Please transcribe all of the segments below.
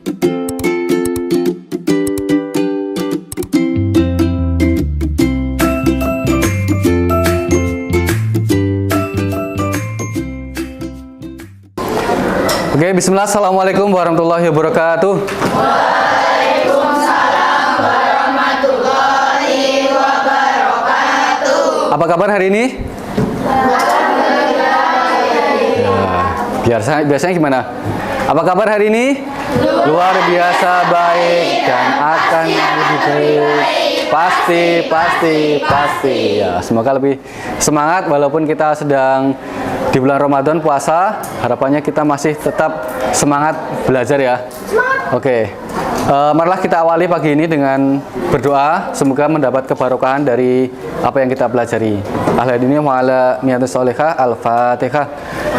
Oke, bismillah, assalamualaikum warahmatullahi wabarakatuh. Waalaikumsalam warahmatullahi wabarakatuh. Apa kabar hari ini? Ya, biasanya gimana? Apa kabar hari ini? Luar biasa baik dan akan lebih baik. Pasti. Ya, semoga lebih semangat walaupun kita sedang di bulan Ramadan puasa. Harapannya kita masih tetap semangat belajar ya. Oke. Marilah kita awali pagi ini dengan berdoa, semoga mendapat kebarokahan dari apa yang kita pelajari. Al-hadini wa ala niyatus sholihah. Al-Fatihah.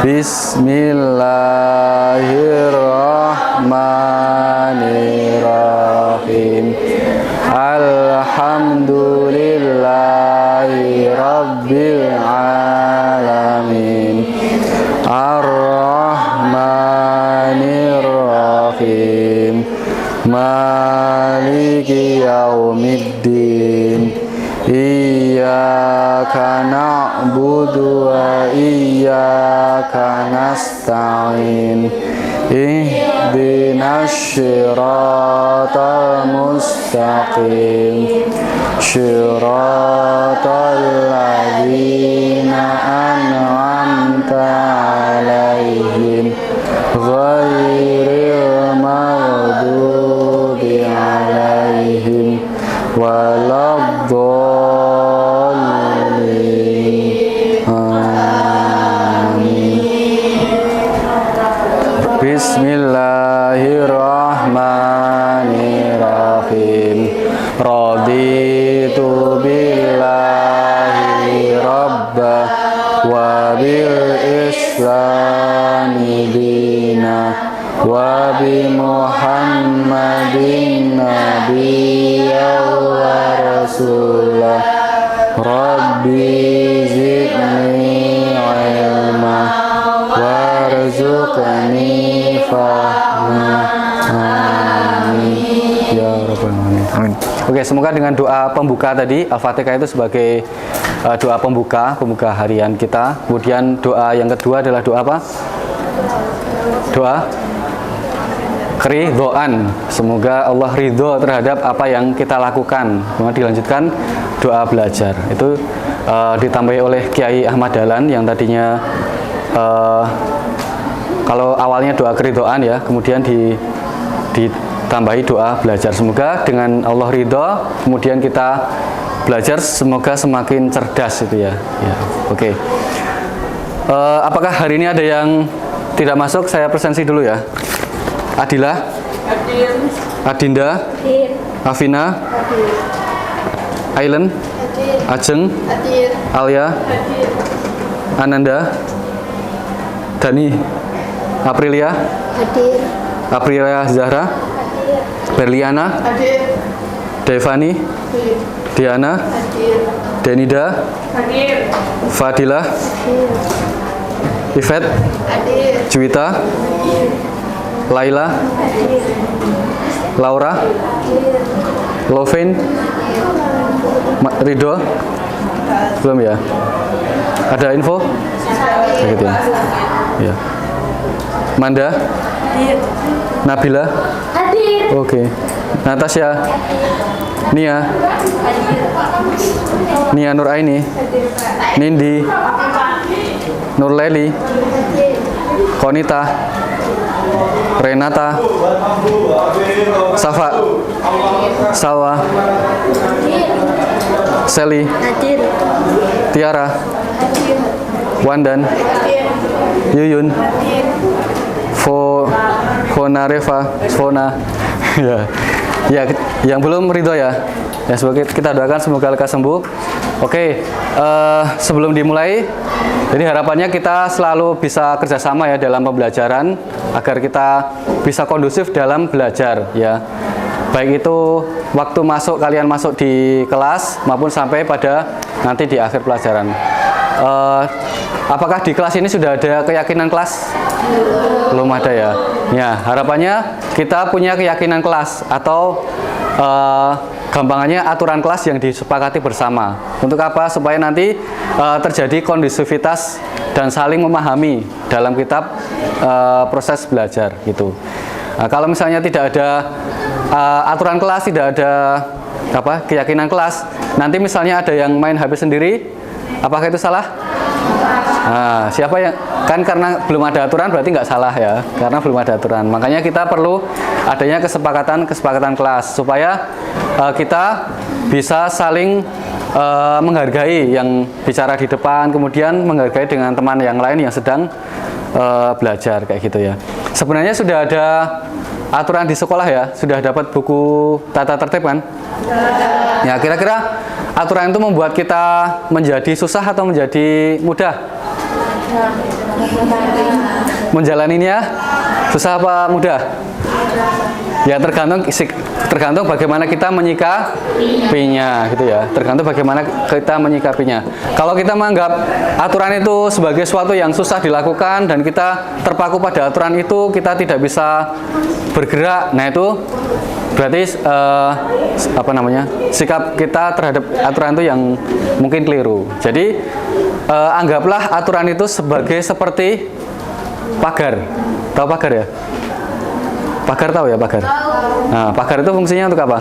Bismillahirrahmanirrahim. Alhamdulillahi rabbil alamin. Ar-Rahmanir-Rahim. Maliki yaumiddin. Iyyaka na'budu wa iyyaka nasta'in. Ihdinas siratal mustaqim. Siratal ladzina an'amta 'alaihim ghairil maghdubi 'alaihim waladdallin. Amin. Bismillahirrahmanirrahim. Raditu billahi rabba wa bil islami dina wa bi muhammadin nabiyya wa rasulah. Rabbi zidni ilma warzuqni fahma. Amin ya rabbal alamin. Amin. Oke, semoga dengan doa pembuka tadi, Al-Fatihah itu sebagai doa pembuka harian kita. Kemudian doa yang kedua adalah doa apa? Doa keridhaan. Semoga Allah ridho terhadap apa yang kita lakukan. Kemudian dilanjutkan doa belajar. Itu ditambahi oleh Kiai Ahmad Dahlan yang tadinya kalau awalnya doa keridhaan ya, kemudian ditambahi doa belajar. Semoga dengan Allah ridho, kemudian kita belajar, semoga semakin cerdas itu ya. Oke. Apakah hari ini ada yang tidak masuk? Saya presensi dulu ya. Adila, Hadir. Adinda, Hadir. Afina, Hadir. Ailen, Hadir. Ajeng, Hadir. Alia, Hadir. Ananda, Dani, Aprilia, Hadir. Aprilia Zahra, Hadir. Berliana, Hadir. Devani, Hadir. Diana, Hadir. Denida, Hadir. Fadilah, Hadir. Ifet, Hadir. Juwita, Laila, Hadir. Laura, Loven, Ridho, belum ya? Ada info? Begitu ya. Ya. Manda, Hadir. Nabila, Hadir. oke. Natasha, Nia, Nia Nuraini, Nindi, Nurleli, Konita, Renata, Safa, Salwa, Sally, Hadir. Tiara, Hadir. Wandan, Hadir. Yuyun, Hadir. Fona Reva, Fona. Ya, yang belum ridho ya. Ya, semoga kita doakan semoga lekas sembuh. Oke, sebelum dimulai, jadi harapannya kita selalu bisa kerjasama ya dalam pembelajaran agar kita bisa kondusif dalam belajar ya. Baik itu waktu kalian masuk di kelas maupun sampai pada nanti di akhir pelajaran. Apakah di kelas ini sudah ada keyakinan kelas? Belum ada ya. Ya, harapannya kita punya keyakinan kelas atau gampangannya aturan kelas yang disepakati bersama. Untuk apa? Supaya nanti terjadi kondusivitas dan saling memahami dalam kitab proses belajar gitu. Nah, kalau misalnya tidak ada aturan kelas, tidak ada keyakinan kelas, nanti misalnya ada yang main HP sendiri, apakah itu salah? Nah, siapa yang kan karena belum ada aturan berarti nggak salah ya, karena belum ada aturan. Makanya kita perlu adanya kesepakatan kelas supaya kita bisa saling menghargai yang bicara di depan, kemudian menghargai dengan teman yang lain yang sedang belajar kayak gitu ya. Sebenarnya sudah ada aturan di sekolah ya, sudah dapat buku tata tertib kan? Ya, kira-kira aturan itu membuat kita menjadi susah atau menjadi mudah? Menjalaninya susah apa mudah? Ya tergantung bagaimana kita menyikapinya gitu ya. Tergantung bagaimana kita menyikapinya. Kalau kita menganggap aturan itu sebagai sesuatu yang susah dilakukan dan kita terpaku pada aturan itu, kita tidak bisa bergerak. Nah, itu berarti sikap kita terhadap aturan itu yang mungkin keliru. Jadi anggaplah aturan itu seperti pagar. Tahu pagar ya? Pagar tahu ya pagar? Nah, pagar itu fungsinya untuk apa?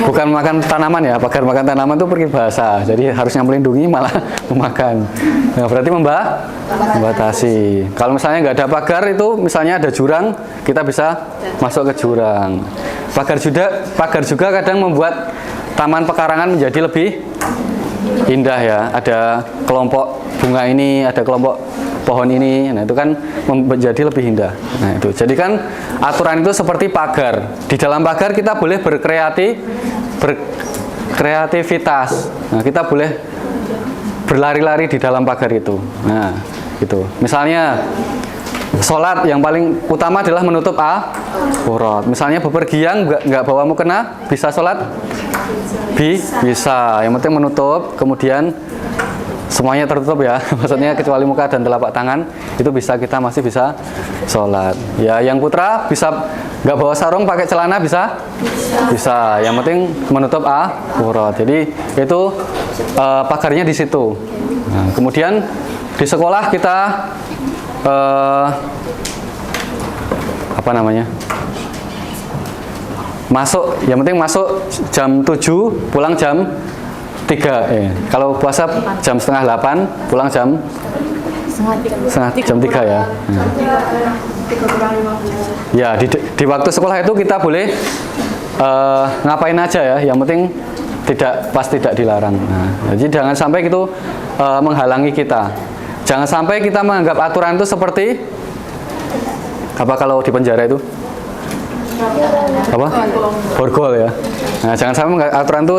Bukan makan tanaman ya, pagar makan tanaman itu peribahasa. Jadi harusnya melindungi malah memakan. Nah, berarti membatasi. Kalau misalnya nggak ada pagar itu, misalnya ada jurang, kita bisa masuk ke jurang. Pagar juga kadang membuat taman pekarangan menjadi lebih indah ya. Ada kelompok bunga ini, ada kelompok pohon ini, nah itu kan menjadi lebih indah. Nah itu, jadi kan aturan itu seperti pagar. Di dalam pagar kita boleh berkreativitas. Nah, kita boleh berlari-lari di dalam pagar itu. Nah, itu. Misalnya sholat yang paling utama adalah menutup aurat. Misalnya bepergian nggak bawa mukena, bisa sholat? Bisa. Yang penting menutup, kemudian semuanya tertutup ya, maksudnya kecuali muka dan telapak tangan, itu kita masih bisa sholat. Ya, yang putra bisa nggak bawa sarung, pakai celana bisa? Bisa. Yang penting menutup aurat. Jadi itu pagarnya di situ. Nah, kemudian di sekolah kita masuk, yang penting masuk jam 7, pulang jam 3. Kalau puasa jam setengah 8, pulang jam jam 3 ya. Ya, di waktu sekolah itu kita boleh ngapain aja ya, yang penting tidak dilarang. Nah, jadi jangan sampai itu menghalangi kita. Jangan sampai kita menganggap aturan itu seperti apa kalau di penjara itu? Borgol ya. Nah, jangan sampai menganggap aturan itu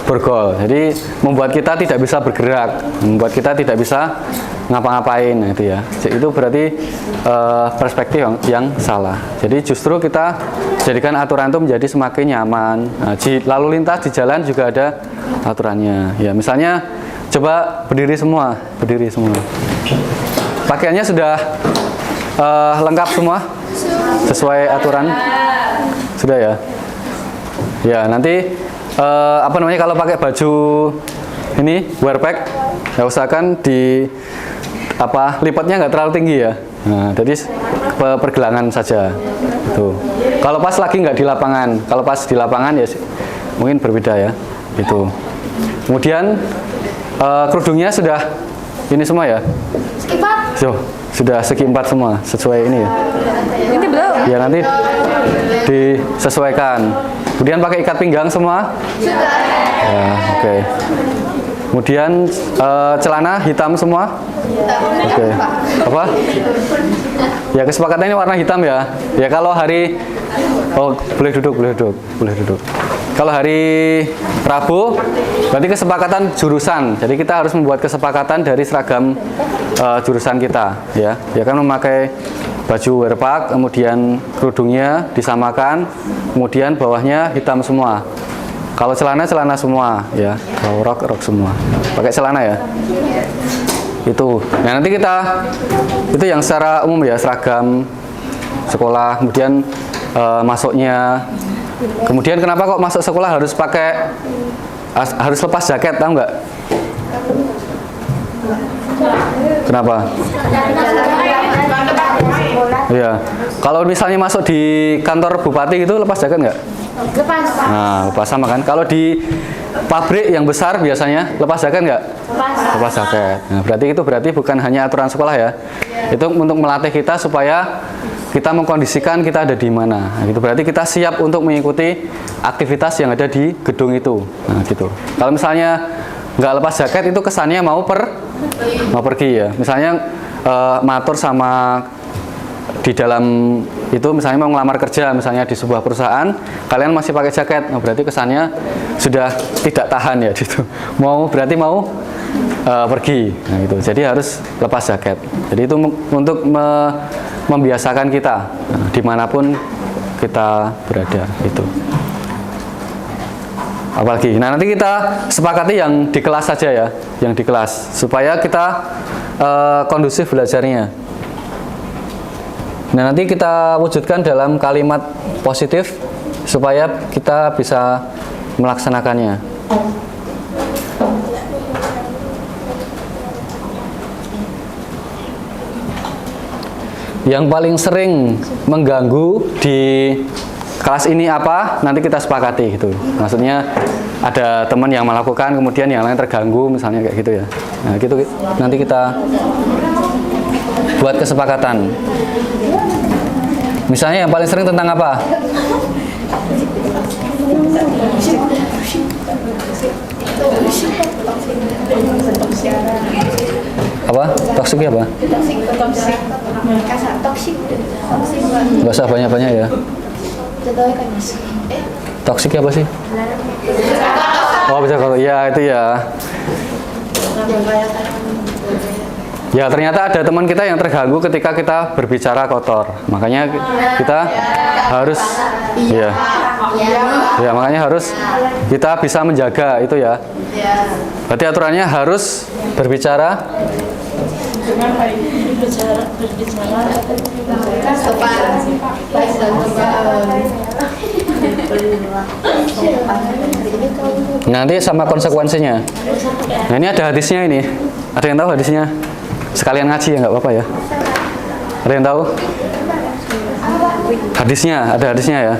borgol. Jadi membuat kita tidak bisa bergerak, membuat kita tidak bisa ngapa-ngapain. Nah, itu ya. Itu berarti perspektif yang salah. Jadi justru kita jadikan aturan itu menjadi semakin nyaman. Nah, lalu lintas di jalan juga ada aturannya. Ya, misalnya coba berdiri semua. Pakaiannya sudah lengkap semua sesuai aturan. Sudah ya. Ya, nanti kalau pakai baju ini wearpack, ya usahakan lipatnya nggak terlalu tinggi ya. Nah, jadi pergelangan saja. Tuh. Kalau pas lagi nggak di lapangan, kalau pas di lapangan ya mungkin berbeda ya. Itu. Kemudian kerudungnya sudah ini semua ya. Sudah segi 4 semua sesuai ini ya. Ini belum. Ya nanti disesuaikan. Kemudian pakai ikat pinggang semua? Sudah. Ya, oke. Kemudian celana hitam semua? Oke. Apa? Ya, kesepakatannya warna hitam ya. Ya kalau hari boleh duduk. Kalau hari Rabu berarti kesepakatan jurusan. Jadi kita harus membuat kesepakatan dari seragam jurusan kita ya. Ya kan memakai baju wearpack, kemudian kerudungnya disamakan, kemudian bawahnya hitam semua. Kalau celana semua ya, kalau rok semua. Pakai celana ya. Itu. Nah, nanti itu yang secara umum ya, seragam sekolah, kemudian masuknya. Kemudian kenapa kok masuk sekolah harus lepas jaket, tahu nggak? Kenapa? Iya. Kalau misalnya masuk di kantor bupati gitu lepas jaket nggak? Lepas. Nah, lepas sama kan. Kalau di pabrik yang besar biasanya lepas jaket nggak? Lepas jaket. Nah, berarti bukan hanya aturan sekolah ya. Itu untuk melatih kita supaya kita mengkondisikan kita ada di mana. Nah, gitu. Berarti kita siap untuk mengikuti aktivitas yang ada di gedung itu. Nah, gitu. Kalau misalnya nggak lepas jaket itu kesannya mau pergi ya. Misalnya matur sama di dalam itu misalnya mau ngelamar kerja misalnya di sebuah perusahaan, kalian masih pakai jaket, nah, berarti kesannya sudah tidak tahan ya gitu. Berarti mau pergi, nah, gitu. Jadi harus lepas jaket. Jadi itu untuk membiasakan kita dimanapun kita berada itu. Apalagi, nah nanti kita sepakati yang di kelas saja ya, yang di kelas supaya kita kondusif belajarnya. Nah, nanti kita wujudkan dalam kalimat positif supaya kita bisa melaksanakannya. Yang paling sering mengganggu di kelas ini apa? Nanti kita sepakati gitu. Maksudnya ada teman yang melakukan kemudian yang lain terganggu misalnya kayak gitu ya. Nah, gitu nanti kita buat kesepakatan. Misalnya yang paling sering tentang apa? Apa? Toksik apa? Gak usah banyak-banyak ya. Toksik apa sih? Oh, bisa kalau ya itu ya. Ya ternyata ada teman kita yang terganggu ketika kita berbicara kotor. Makanya kita harus ya makanya harus kita bisa menjaga itu ya. Berarti aturannya harus berbicara nanti sama konsekuensinya. Nah, ini ada hadisnya ini. Ada yang tahu hadisnya? Sekalian ngaji ya nggak apa-apa ya. Ada yang tahu? Hadisnya, ada hadisnya ya.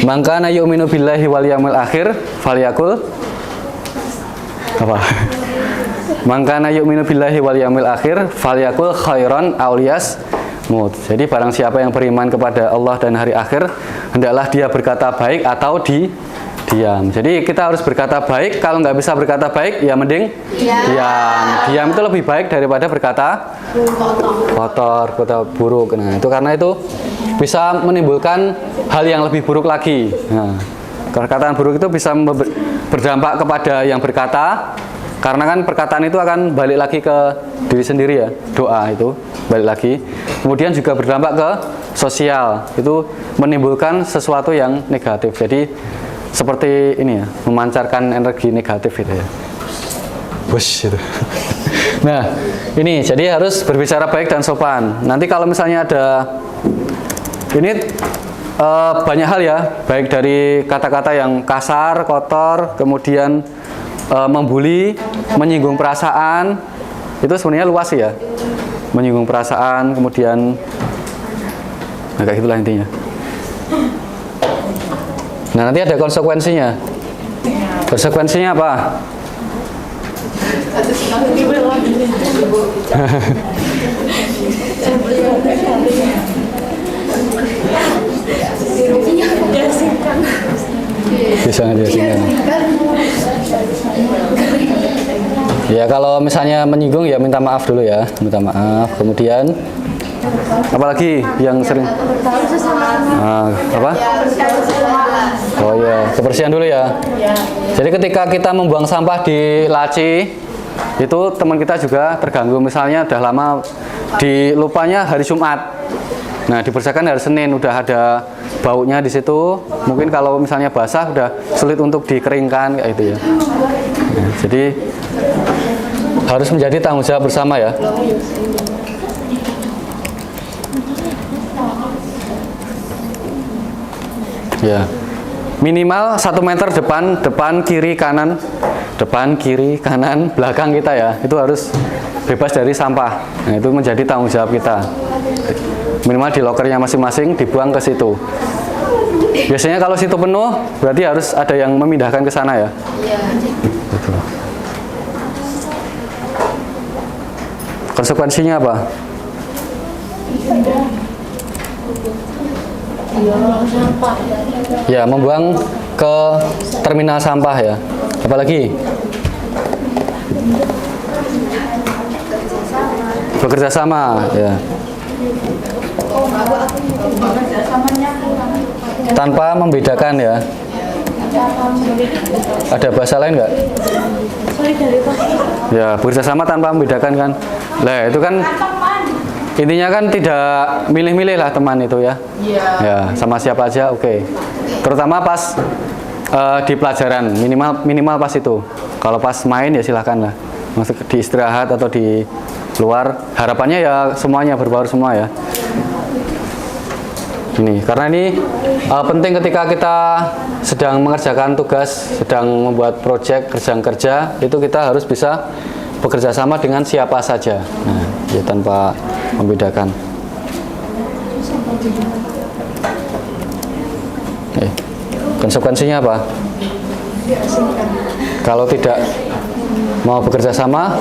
Man kana yu'minu billahi wal yawmil akhir falyakul apa? Man kana yu'minu billahi wal yawmil akhir falyakul khairan aw liyasmut. Jadi barang siapa yang beriman kepada Allah dan hari akhir, hendaklah dia berkata baik atau diam. Jadi kita harus berkata baik. Kalau nggak bisa berkata baik, ya mending diam. Diam itu lebih baik daripada berkata kotor, kata buruk. Nah, itu karena itu bisa menimbulkan hal yang lebih buruk lagi. Nah, perkataan buruk itu bisa berdampak kepada yang berkata, karena kan perkataan itu akan balik lagi ke diri sendiri ya. Doa itu balik lagi. Kemudian juga berdampak ke sosial. Itu menimbulkan sesuatu yang negatif. Jadi seperti ini ya, memancarkan energi negatif gitu ya. Wush gitu. Nah, ini jadi harus berbicara baik dan sopan. Nanti kalau misalnya ada ini banyak hal ya, baik dari kata-kata yang kasar, kotor, kemudian membuli, menyinggung perasaan, itu sebenarnya luas ya. Menyinggung perasaan, kemudian kayak gitulah intinya. Nah, nanti ada konsekuensinya. Konsekuensinya apa? Bisa diasingkan. Ya kalau misalnya menyinggung ya minta maaf dulu ya, minta maaf. Kemudian apalagi yang sering apa? Oh ya, kebersihan dulu ya. Jadi ketika kita membuang sampah di laci, itu teman kita juga terganggu. Misalnya udah lama dilupanya hari Jumat. Nah, dibersihkan hari Senin, udah ada baunya di situ. Mungkin kalau misalnya basah udah sulit untuk dikeringkan kayak gitu ya. Nah, jadi harus menjadi tanggung jawab bersama ya. Ya, minimal 1 meter depan kiri kanan, belakang kita ya, itu harus bebas dari sampah. Nah, itu menjadi tanggung jawab kita. Minimal di lokernya masing-masing dibuang ke situ. Biasanya kalau situ penuh, berarti harus ada yang memindahkan ke sana ya. Iya. Gitu. Konsekuensinya apa? Ya, membuang ke terminal sampah ya. Apalagi? Bekerja sama ya. Tanpa membedakan ya. Ada bahasa lain nggak? Ya, bekerja sama tanpa membedakan kan. Lah, itu kan intinya kan tidak milih-milih lah teman itu ya. Ya, sama siapa aja oke. Terutama pas di pelajaran, minimal pas itu. Kalau pas main ya silahkan lah. Maksud di istirahat atau di luar, harapannya ya semuanya berbaur semua ya. Ini karena ini penting ketika kita sedang mengerjakan tugas, sedang membuat proyek kerja itu kita harus bisa bekerja sama dengan siapa saja. Nah, ya tanpa membedakan. Konsekuensinya apa? Kalau tidak mau bekerja sama,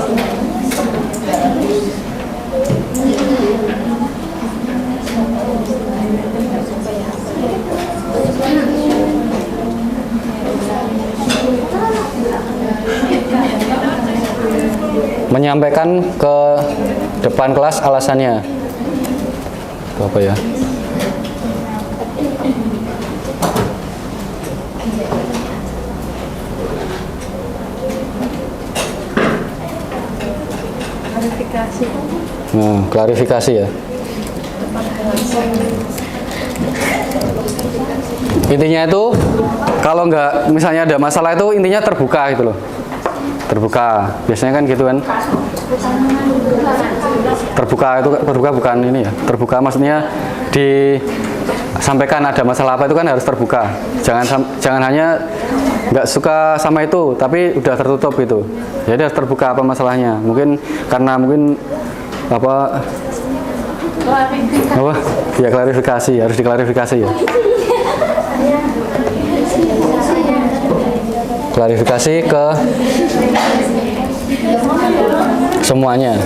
menyampaikan ke depan kelas alasannya. Itu apa ya? Klarifikasi ya. Intinya itu kalau nggak misalnya ada masalah itu intinya terbuka gitu loh. Terbuka. Biasanya kan gitu kan. Terbuka itu terbuka bukan ini ya. Terbuka maksudnya disampaikan ada masalah apa itu kan harus terbuka. Jangan hanya nggak suka sama itu tapi udah tertutup gitu. Jadi harus terbuka apa masalahnya. Mungkin karena apa ya klarifikasi, harus diklarifikasi ya. Klarifikasi ke semuanya.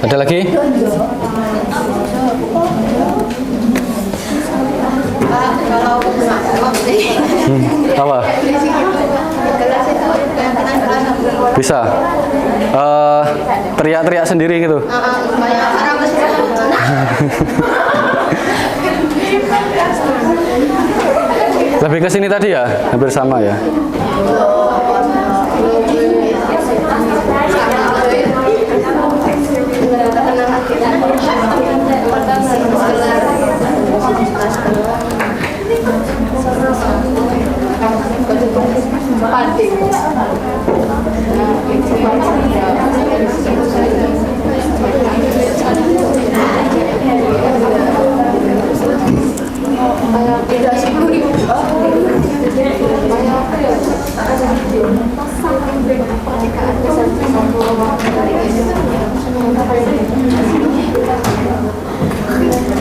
Ada lagi? Apa? Bisa. Teriak-teriak sendiri gitu. Lebih ke sini tadi ya, hampir sama ya.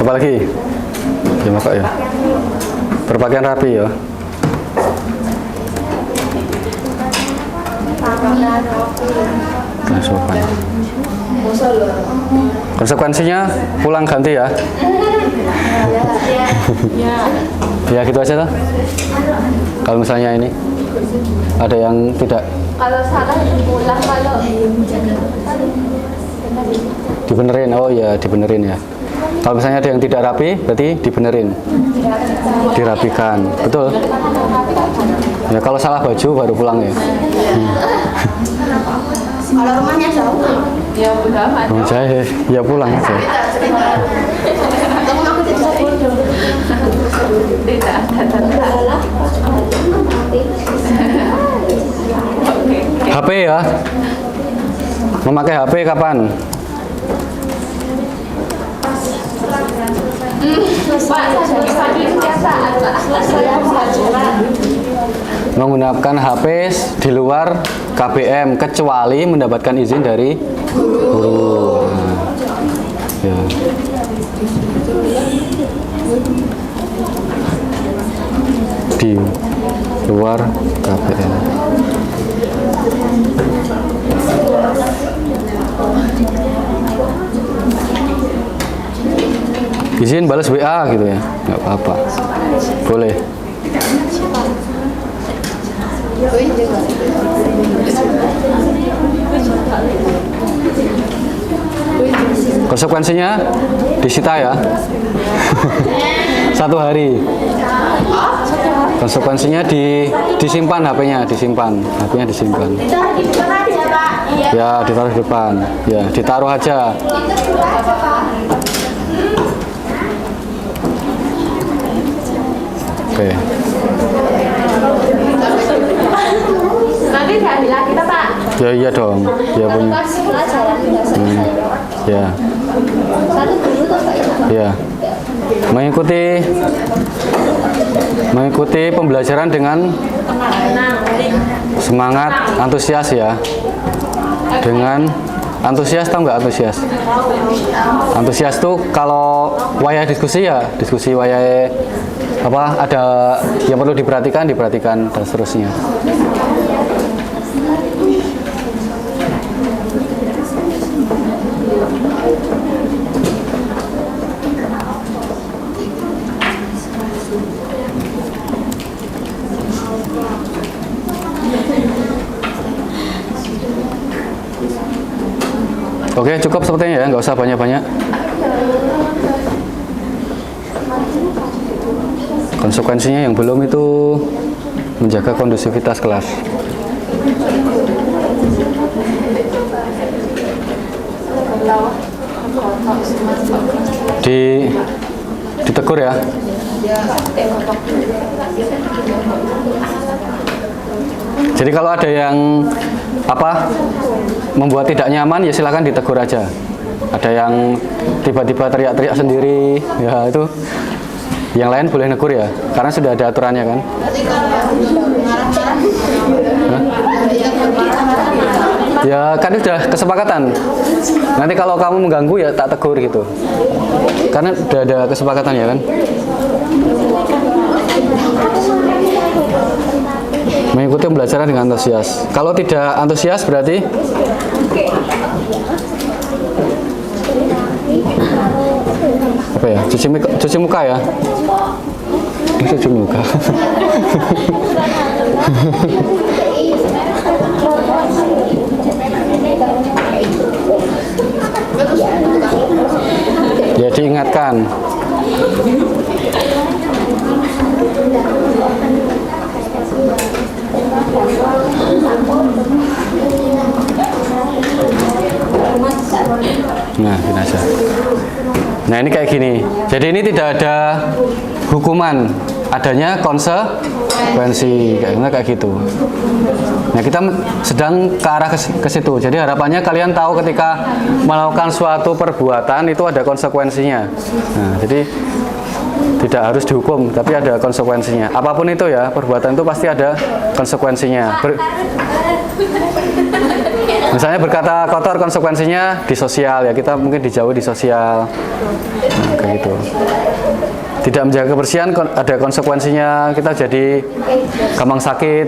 Apalagi? Gimana kok ya? Berpakaian rapi ya. Nah, sopan. Konsekuensinya pulang ganti ya. Ya gitu aja tuh. Kalau misalnya ini ada yang tidak. Kalau salah pulang, kalau dibenerin. Oh ya dibenerin ya. Kalau misalnya ada yang tidak rapi, berarti dibenerin, dirapikan, betul. Ya kalau salah baju baru pulang ya. Kalau rumahnya jauh, ya udah amat. Oh, saya ya pulang aja. Kamu aku tidak bisa tidak ada. HP ya. Memakai HP kapan? Pak, pagi kebiasaan, Pak. Menggunakan HP di luar KBM kecuali mendapatkan izin dari guru. Nah, ya. Di luar KBM. Izin balas WA gitu ya, nggak apa-apa, boleh. Konsekuensinya disita ya. 1 hari. Konsekuensinya disimpan HP-nya, disimpan. HP-nya disimpan. Ya, ditaruh di depan. Ya, ditaruh aja. Oke. Nanti diambil lagi, Pak. Ya iya dong. Ya punya. Ya. Satu dulu tuh, Pak. Ya. Mengikuti pembelajaran dengan semangat, antusias ya. Dengan antusias, tahu nggak antusias? Antusias tuh kalau wayah diskusi ya, diskusi wayah apa ada yang perlu diperhatikan dan seterusnya. Oke, cukup sepertinya ya, nggak usah banyak-banyak. Konsekuensinya yang belum itu menjaga kondusivitas kelas. Ditegur ya. Jadi kalau ada yang membuat tidak nyaman ya silakan ditegur aja. Ada yang tiba-tiba teriak-teriak sendiri, ya itu yang lain boleh negur ya, karena sudah ada aturannya kan. Hah? Ya kan sudah kesepakatan. Nanti kalau kamu mengganggu ya tak tegur gitu. Karena sudah ada kesepakatan ya kan. Mengikuti pembelajaran dengan antusias. Kalau tidak antusias berarti apa ya? Cuci muka ya? Cuci muka. Ya diingatkan. Nah, gini aja. Nah, ini kayak gini. Jadi ini tidak ada hukuman, adanya konsekuensi kayak gitu. Nah, kita sedang ke arah ke situ. Jadi harapannya kalian tahu ketika melakukan suatu perbuatan itu ada konsekuensinya. Nah, jadi tidak harus dihukum, tapi ada konsekuensinya. Apapun itu ya, perbuatan itu pasti ada konsekuensinya. Misalnya berkata kotor, konsekuensinya di sosial ya, kita mungkin dijauhi di sosial. Nah, kayak gitu. Tidak menjaga kebersihan ada konsekuensinya, kita jadi gampang sakit,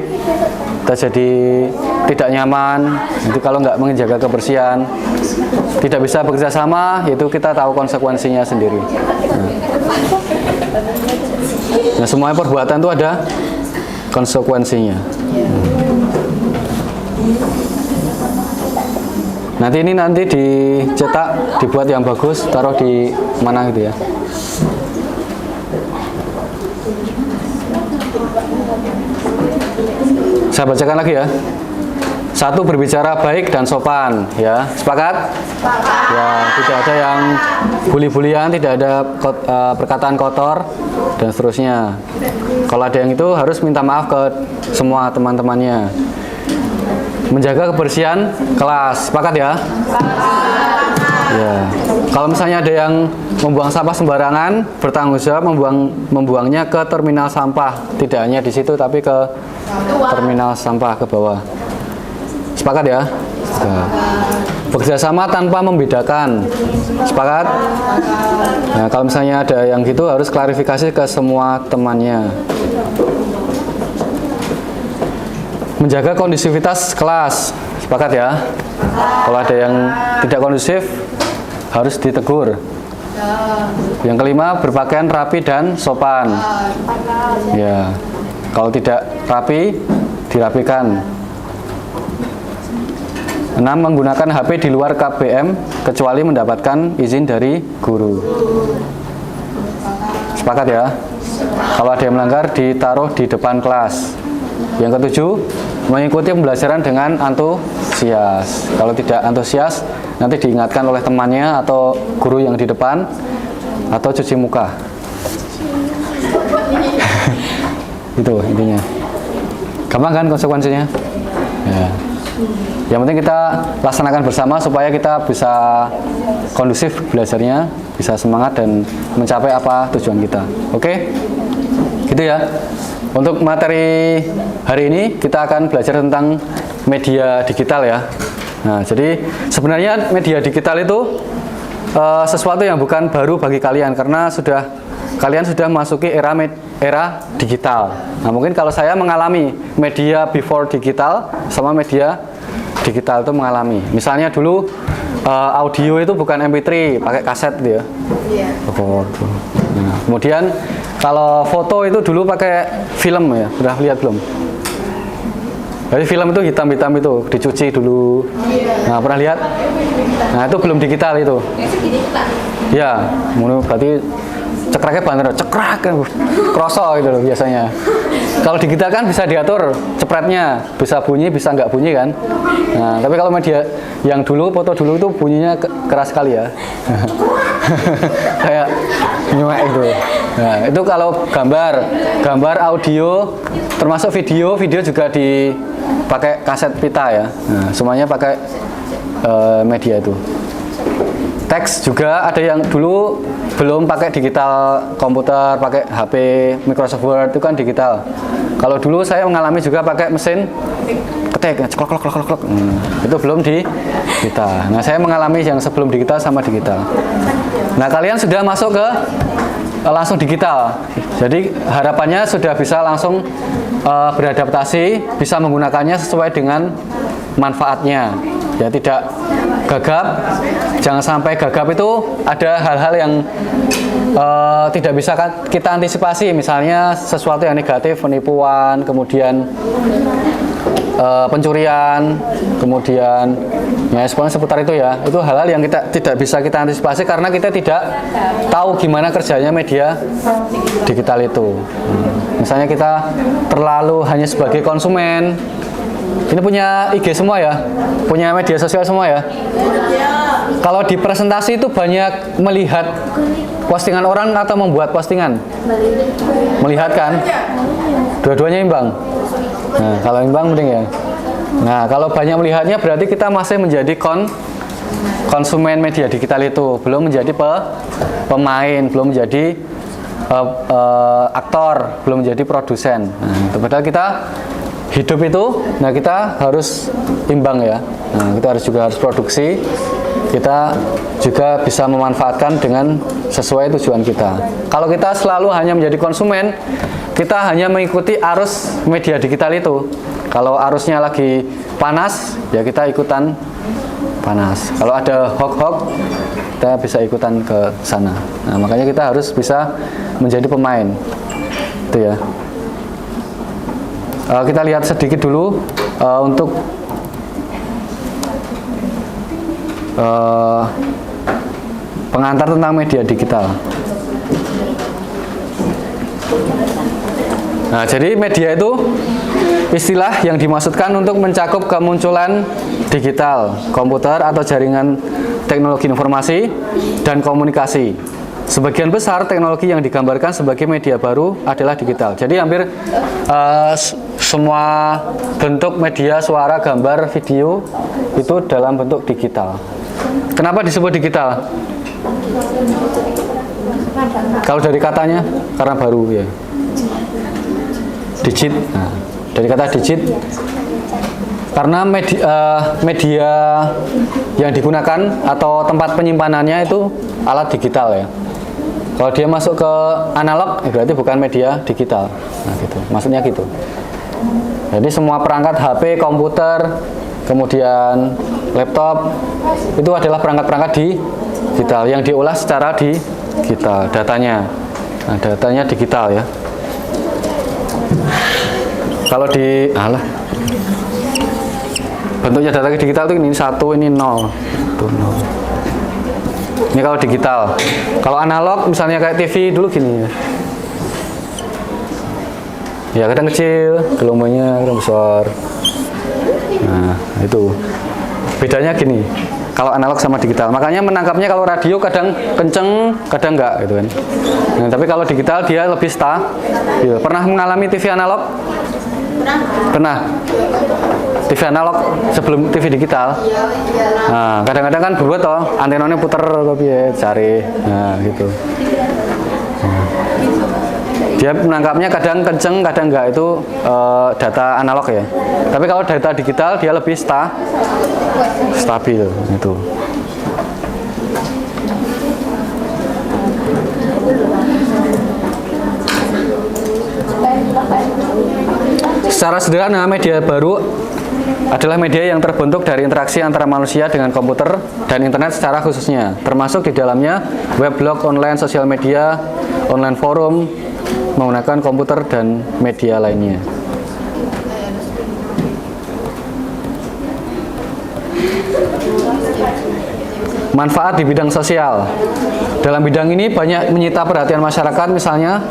kita jadi tidak nyaman. Nanti kalau nggak menjaga kebersihan, tidak bisa bekerja sama, itu kita tahu konsekuensinya sendiri. Nah, semua perbuatan itu ada konsekuensinya. Nanti dicetak, dibuat yang bagus, taruh di mana gitu ya. Saya bacakan lagi ya. 1. Berbicara baik dan sopan, ya. Sepakat? Ya, tidak ada yang bully-bulian, tidak ada perkataan kotor dan seterusnya. Kalau ada yang itu harus minta maaf ke semua teman-temannya. Menjaga kebersihan kelas, sepakat ya? Ya. Kalau misalnya ada yang membuang sampah sembarangan, bertanggung jawab membuangnya ke terminal sampah. Tidak hanya di situ tapi ke terminal sampah ke bawah. Sepakat ya? Ya. Bekerja sama tanpa membedakan. Sepakat? Nah, kalau misalnya ada yang gitu harus klarifikasi ke semua temannya. Menjaga kondusivitas kelas. Sepakat ya? Kalau ada yang tidak kondusif harus ditegur. Yang kelima, berpakaian rapi dan sopan. Ya. Kalau tidak rapi, dirapikan. 6. Menggunakan HP di luar KBM kecuali mendapatkan izin dari guru. Sepakat ya? Kalau ada yang melanggar ditaruh di depan kelas. Yang ketujuh, mengikuti pembelajaran dengan antusias. Kalau tidak antusias, nanti diingatkan oleh temannya atau guru yang di depan, atau cuci muka. Itu intinya. Gampang kan konsekuensinya? Ya. Yang penting kita laksanakan bersama supaya kita bisa kondusif belajarnya, bisa semangat dan mencapai apa tujuan kita. Oke? Gitu ya. Untuk materi hari ini kita akan belajar tentang media digital ya. Nah, jadi sebenarnya media digital itu sesuatu yang bukan baru bagi kalian karena kalian sudah masuki era digital. Nah, mungkin kalau saya mengalami media before digital sama media digital itu mengalami. Misalnya dulu audio itu bukan MP3, pakai kaset gitu ya. Nah, kemudian kalau foto itu dulu pakai film ya, udah lihat belum? Jadi film itu hitam-hitam itu, dicuci dulu. Nah, pernah lihat? Nah, itu belum digital itu. Ya, berarti cekraknya bener, cekrak, kroso gitu loh biasanya. Kalau digital kan bisa diatur cepretnya, bisa bunyi, bisa nggak bunyi kan. Nah, tapi kalau media yang dulu, foto dulu itu bunyinya keras sekali ya. Kayak nyuek itu. Nah, itu kalau gambar audio, termasuk video juga dipakai kaset pita ya. Nah, semuanya pakai media itu. Teks juga ada yang dulu belum pakai digital komputer, pakai HP Microsoft Word itu kan digital. Kalau dulu saya mengalami juga pakai mesin ketik, klok. Itu belum digital. Nah, saya mengalami yang sebelum digital sama digital. Nah, kalian sudah masuk ke langsung digital. Jadi harapannya sudah bisa langsung beradaptasi, bisa menggunakannya sesuai dengan manfaatnya. Ya, tidak gagap. Jangan sampai gagap itu ada hal-hal yang tidak bisa kita antisipasi, misalnya sesuatu yang negatif, penipuan, kemudian pencurian, kemudian ya seputar itu ya. Itu hal-hal yang kita tidak bisa kita antisipasi karena kita tidak tahu gimana kerjanya media digital itu. Misalnya kita terlalu hanya sebagai konsumen. Ini punya IG semua ya, punya media sosial semua ya. Kalau di presentasi itu banyak melihat postingan orang atau membuat postingan? Melihat kan? Dua-duanya imbang. Nah, kalau imbang mending ya. Nah, kalau banyak melihatnya berarti kita masih menjadi konsumen media digital itu, belum menjadi pemain, belum menjadi aktor, belum menjadi produsen. Nah, padahal kita hidup itu, nah kita harus imbang ya. Nah, kita harus produksi, kita juga bisa memanfaatkan dengan sesuai tujuan kita. Kalau kita selalu hanya menjadi konsumen, kita hanya mengikuti arus media digital itu. Kalau arusnya lagi panas, ya kita ikutan panas. Kalau ada hoax, kita bisa ikutan ke sana. Nah, makanya kita harus bisa menjadi pemain. Itu ya. Kita lihat sedikit dulu untuk pengantar tentang media digital. Nah, jadi media itu istilah yang dimaksudkan untuk mencakup kemunculan digital, komputer atau jaringan teknologi informasi dan komunikasi. Sebagian besar teknologi yang digambarkan sebagai media baru adalah digital. Jadi hampir semua bentuk media, suara, gambar, video itu dalam bentuk digital. Kenapa disebut digital? Kalau dari katanya, karena baru ya. Digit. Nah, dari kata digit, karena media yang digunakan atau tempat penyimpanannya itu alat digital ya. Kalau dia masuk ke analog, berarti bukan media digital. Nah, gitu. Maksudnya gitu. Jadi semua perangkat HP, komputer, kemudian laptop itu adalah perangkat-perangkat digital yang diolah secara digital datanya. Nah, datanya digital ya. Kalau di bentuknya data digital itu ini 1, ini 0. Tuh, 0. Ini kalau digital. Kalau analog misalnya kayak TV dulu gini ya. Ya kadang kecil, gelombangnya kadang besar. Nah, itu. Bedanya gini. Kalau analog sama digital. Makanya menangkapnya kalau radio kadang kenceng, kadang enggak gitu kan. Nah, tapi kalau digital dia lebih stabil. Pernah mengalami TV analog? Pernah. TV analog sebelum TV digital. Nah, kadang-kadang kan berbuat toh, antenanya puter ya, cari. Nah, gitu. Nah. Dia menangkapnya kadang kenceng, kadang enggak, itu data analog ya. Tapi kalau data digital dia lebih stabil itu. Secara sederhana, media baru adalah media yang terbentuk dari interaksi antara manusia dengan komputer dan internet secara khususnya, termasuk di dalamnya web, blog, online, sosial media, online forum, menggunakan komputer dan media lainnya. Manfaat di bidang sosial. Dalam bidang ini banyak menyita perhatian masyarakat, misalnya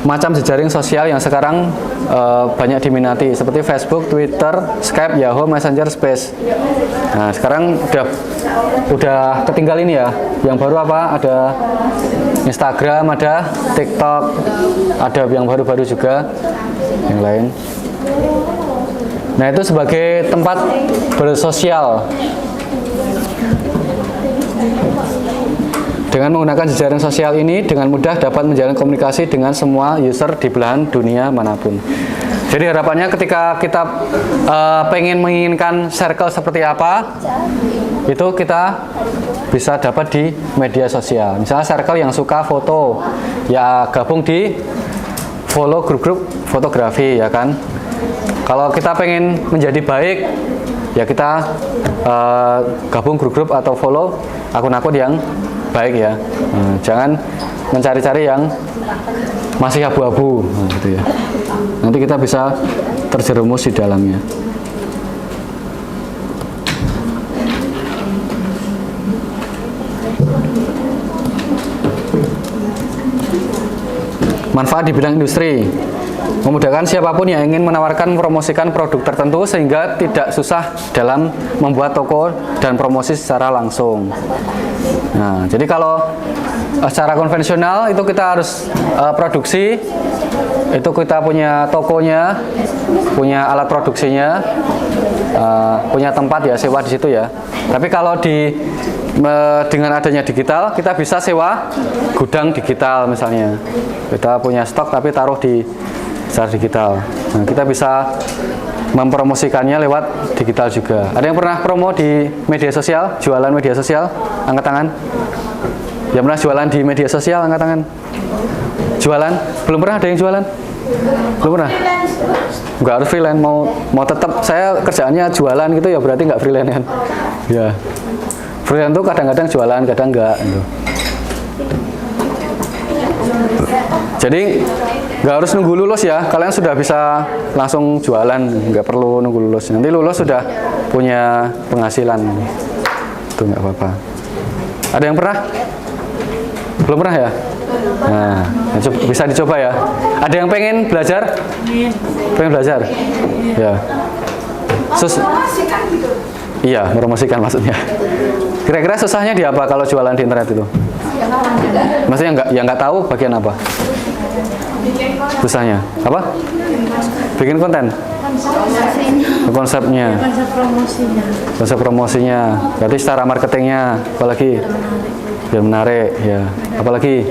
macam jejaring sosial yang sekarang banyak diminati seperti Facebook, Twitter, Skype, Yahoo, Messenger, Space. Nah, sekarang udah ketinggal ini ya. Yang baru apa? Ada Instagram, ada TikTok, ada yang baru-baru juga yang lain. Nah, itu sebagai tempat bersosial. Dengan menggunakan jejaring sosial ini, dengan mudah dapat menjalin komunikasi dengan semua user di belahan dunia manapun. Jadi harapannya ketika kita menginginkan circle seperti apa, itu kita bisa dapat di media sosial. Misalnya circle yang suka foto, ya gabung di follow grup-grup fotografi, ya kan. Kalau kita pengen menjadi baik, ya kita gabung grup-grup atau follow akun-akun yang baik ya. Jangan mencari-cari yang masih abu-abu, gitu ya. Nanti kita bisa terjerumus di dalamnya. Manfaat di bidang industri. Memudahkan siapapun yang ingin menawarkan mempromosikan produk tertentu sehingga tidak susah dalam membuat toko dan promosi secara langsung. Nah, jadi kalau secara konvensional itu kita harus produksi, itu kita punya tokonya, punya alat produksinya, punya tempat ya, sewa di situ ya. Tapi kalau dengan adanya digital, kita bisa sewa gudang digital misalnya. Kita punya stok tapi taruh di secara digital. Nah, kita bisa mempromosikannya lewat digital juga. Ada yang pernah promo di media sosial, jualan media sosial? Angkat tangan. Yang pernah jualan di media sosial, angkat tangan. Jualan? Belum pernah ada yang jualan? Belum pernah? Nggak harus freelance, mau tetap saya kerjaannya jualan gitu ya, berarti nggak freelance kan? Ya. Freelance itu kadang-kadang jualan, kadang enggak gitu. Jadi nggak harus nunggu lulus ya, kalian sudah bisa langsung jualan, nggak perlu nunggu lulus. Nanti lulus sudah punya penghasilan, itu nggak apa-apa. Ada yang pernah? Belum pernah ya? Nah, bisa dicoba ya. Ada yang pengen belajar? Pengen belajar? Ya. Iya, meromosikan maksudnya. Kira-kira susahnya di apa kalau jualan di internet itu? Maksudnya nggak tahu bagian apa? Susahnya apa? Bikin konten. Konsepnya. Konsep promosinya. Berarti secara marketingnya, apalagi biar menarik ya. Apalagi.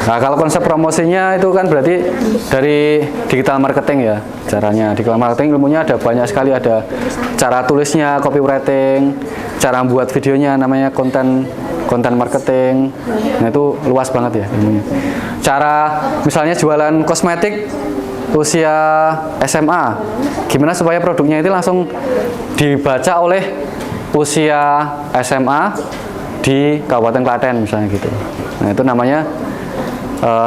Nah, kalau konsep promosinya itu kan berarti dari digital marketing ya caranya. Digital marketing ilmunya ada banyak sekali, ada cara tulisnya, copywriting, cara buat videonya namanya konten marketing. Nah, itu luas banget ya ilmunya. Cara misalnya jualan kosmetik usia SMA, gimana supaya produknya itu langsung dibaca oleh usia SMA di Kabupaten Klaten misalnya gitu. Nah, itu namanya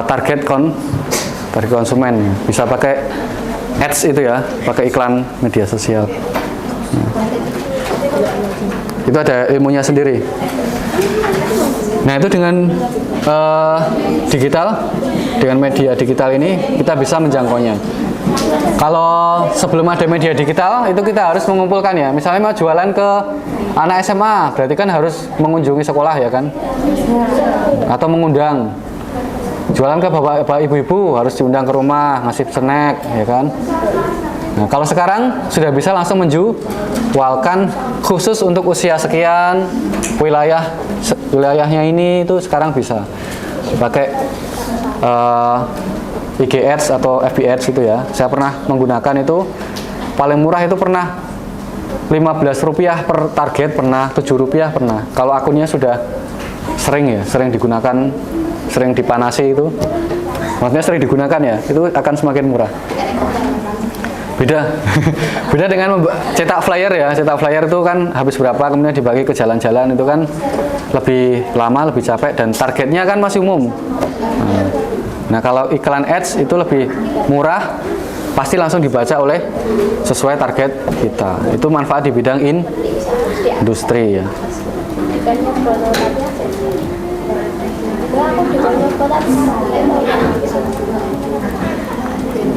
target konsumen. Bisa pakai ads itu ya, pakai iklan media sosial. Itu ada ilmunya sendiri. Nah, itu dengan dengan media digital ini kita bisa menjangkaunya. Kalau sebelum ada media digital itu kita harus mengumpulkan ya. Misalnya mau jualan ke anak SMA, berarti kan harus mengunjungi sekolah ya kan? Atau mengundang. Jualan ke bapak ibu-ibu harus diundang ke rumah, ngasih snack ya kan. Nah, kalau sekarang sudah bisa langsung menjualkan khusus untuk usia sekian, wilayahnya ini itu sekarang bisa pakai IG Ads atau FB Ads itu ya. Saya pernah menggunakan itu, paling murah itu pernah Rp15 per target, pernah Rp7 pernah. Kalau akunnya sudah sering digunakan, sering dipanasi itu, maksudnya sering digunakan ya, itu akan semakin murah. Beda dengan cetak flyer ya. Cetak flyer itu kan habis berapa kemudian dibagi ke jalan-jalan, itu kan lebih lama, lebih capek, dan targetnya kan masih umum. Nah, kalau iklan ads itu lebih murah, pasti langsung dibaca oleh sesuai target kita. Itu manfaat di bidang industri ya.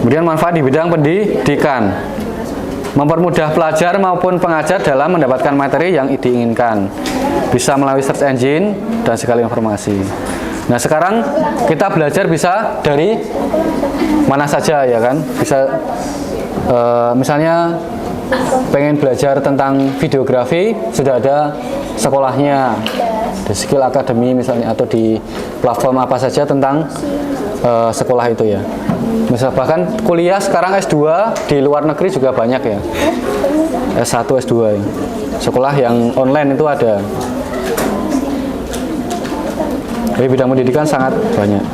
Kemudian manfaat di bidang pendidikan, mempermudah pelajar maupun pengajar dalam mendapatkan materi yang diinginkan, bisa melalui search engine dan segala informasi. Nah, sekarang kita belajar bisa dari mana saja ya kan, bisa misalnya pengen belajar tentang videografi, sudah ada sekolahnya di Skill Academy misalnya, atau di platform apa saja tentang sekolah itu ya. Misal bahkan kuliah sekarang S2 di luar negeri juga banyak ya, S1, S2 ya. Sekolah yang online itu ada. Jadi bidang pendidikan sangat banyak.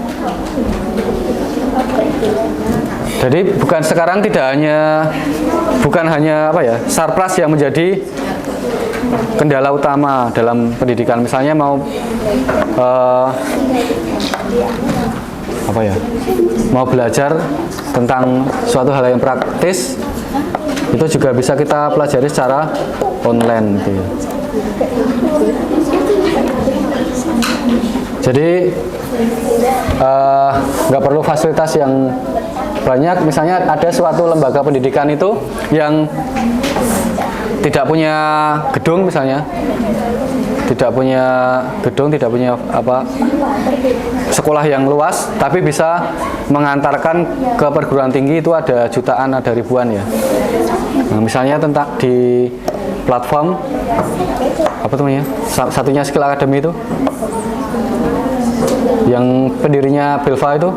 Jadi bukan hanya apa ya, surplus yang menjadi kendala utama dalam pendidikan. Misalnya mau mau belajar tentang suatu hal yang praktis, itu juga bisa kita pelajari secara online gitu ya. Jadi nggak perlu fasilitas yang banyak. Misalnya ada suatu lembaga pendidikan itu yang tidak punya gedung misalnya, tidak punya sekolah yang luas, tapi bisa mengantarkan ke perguruan tinggi, itu ada jutaan, ada ribuan ya. Nah, misalnya tentang di platform apa namanya, satunya Skill Academy itu, yang pendirinya Belva itu,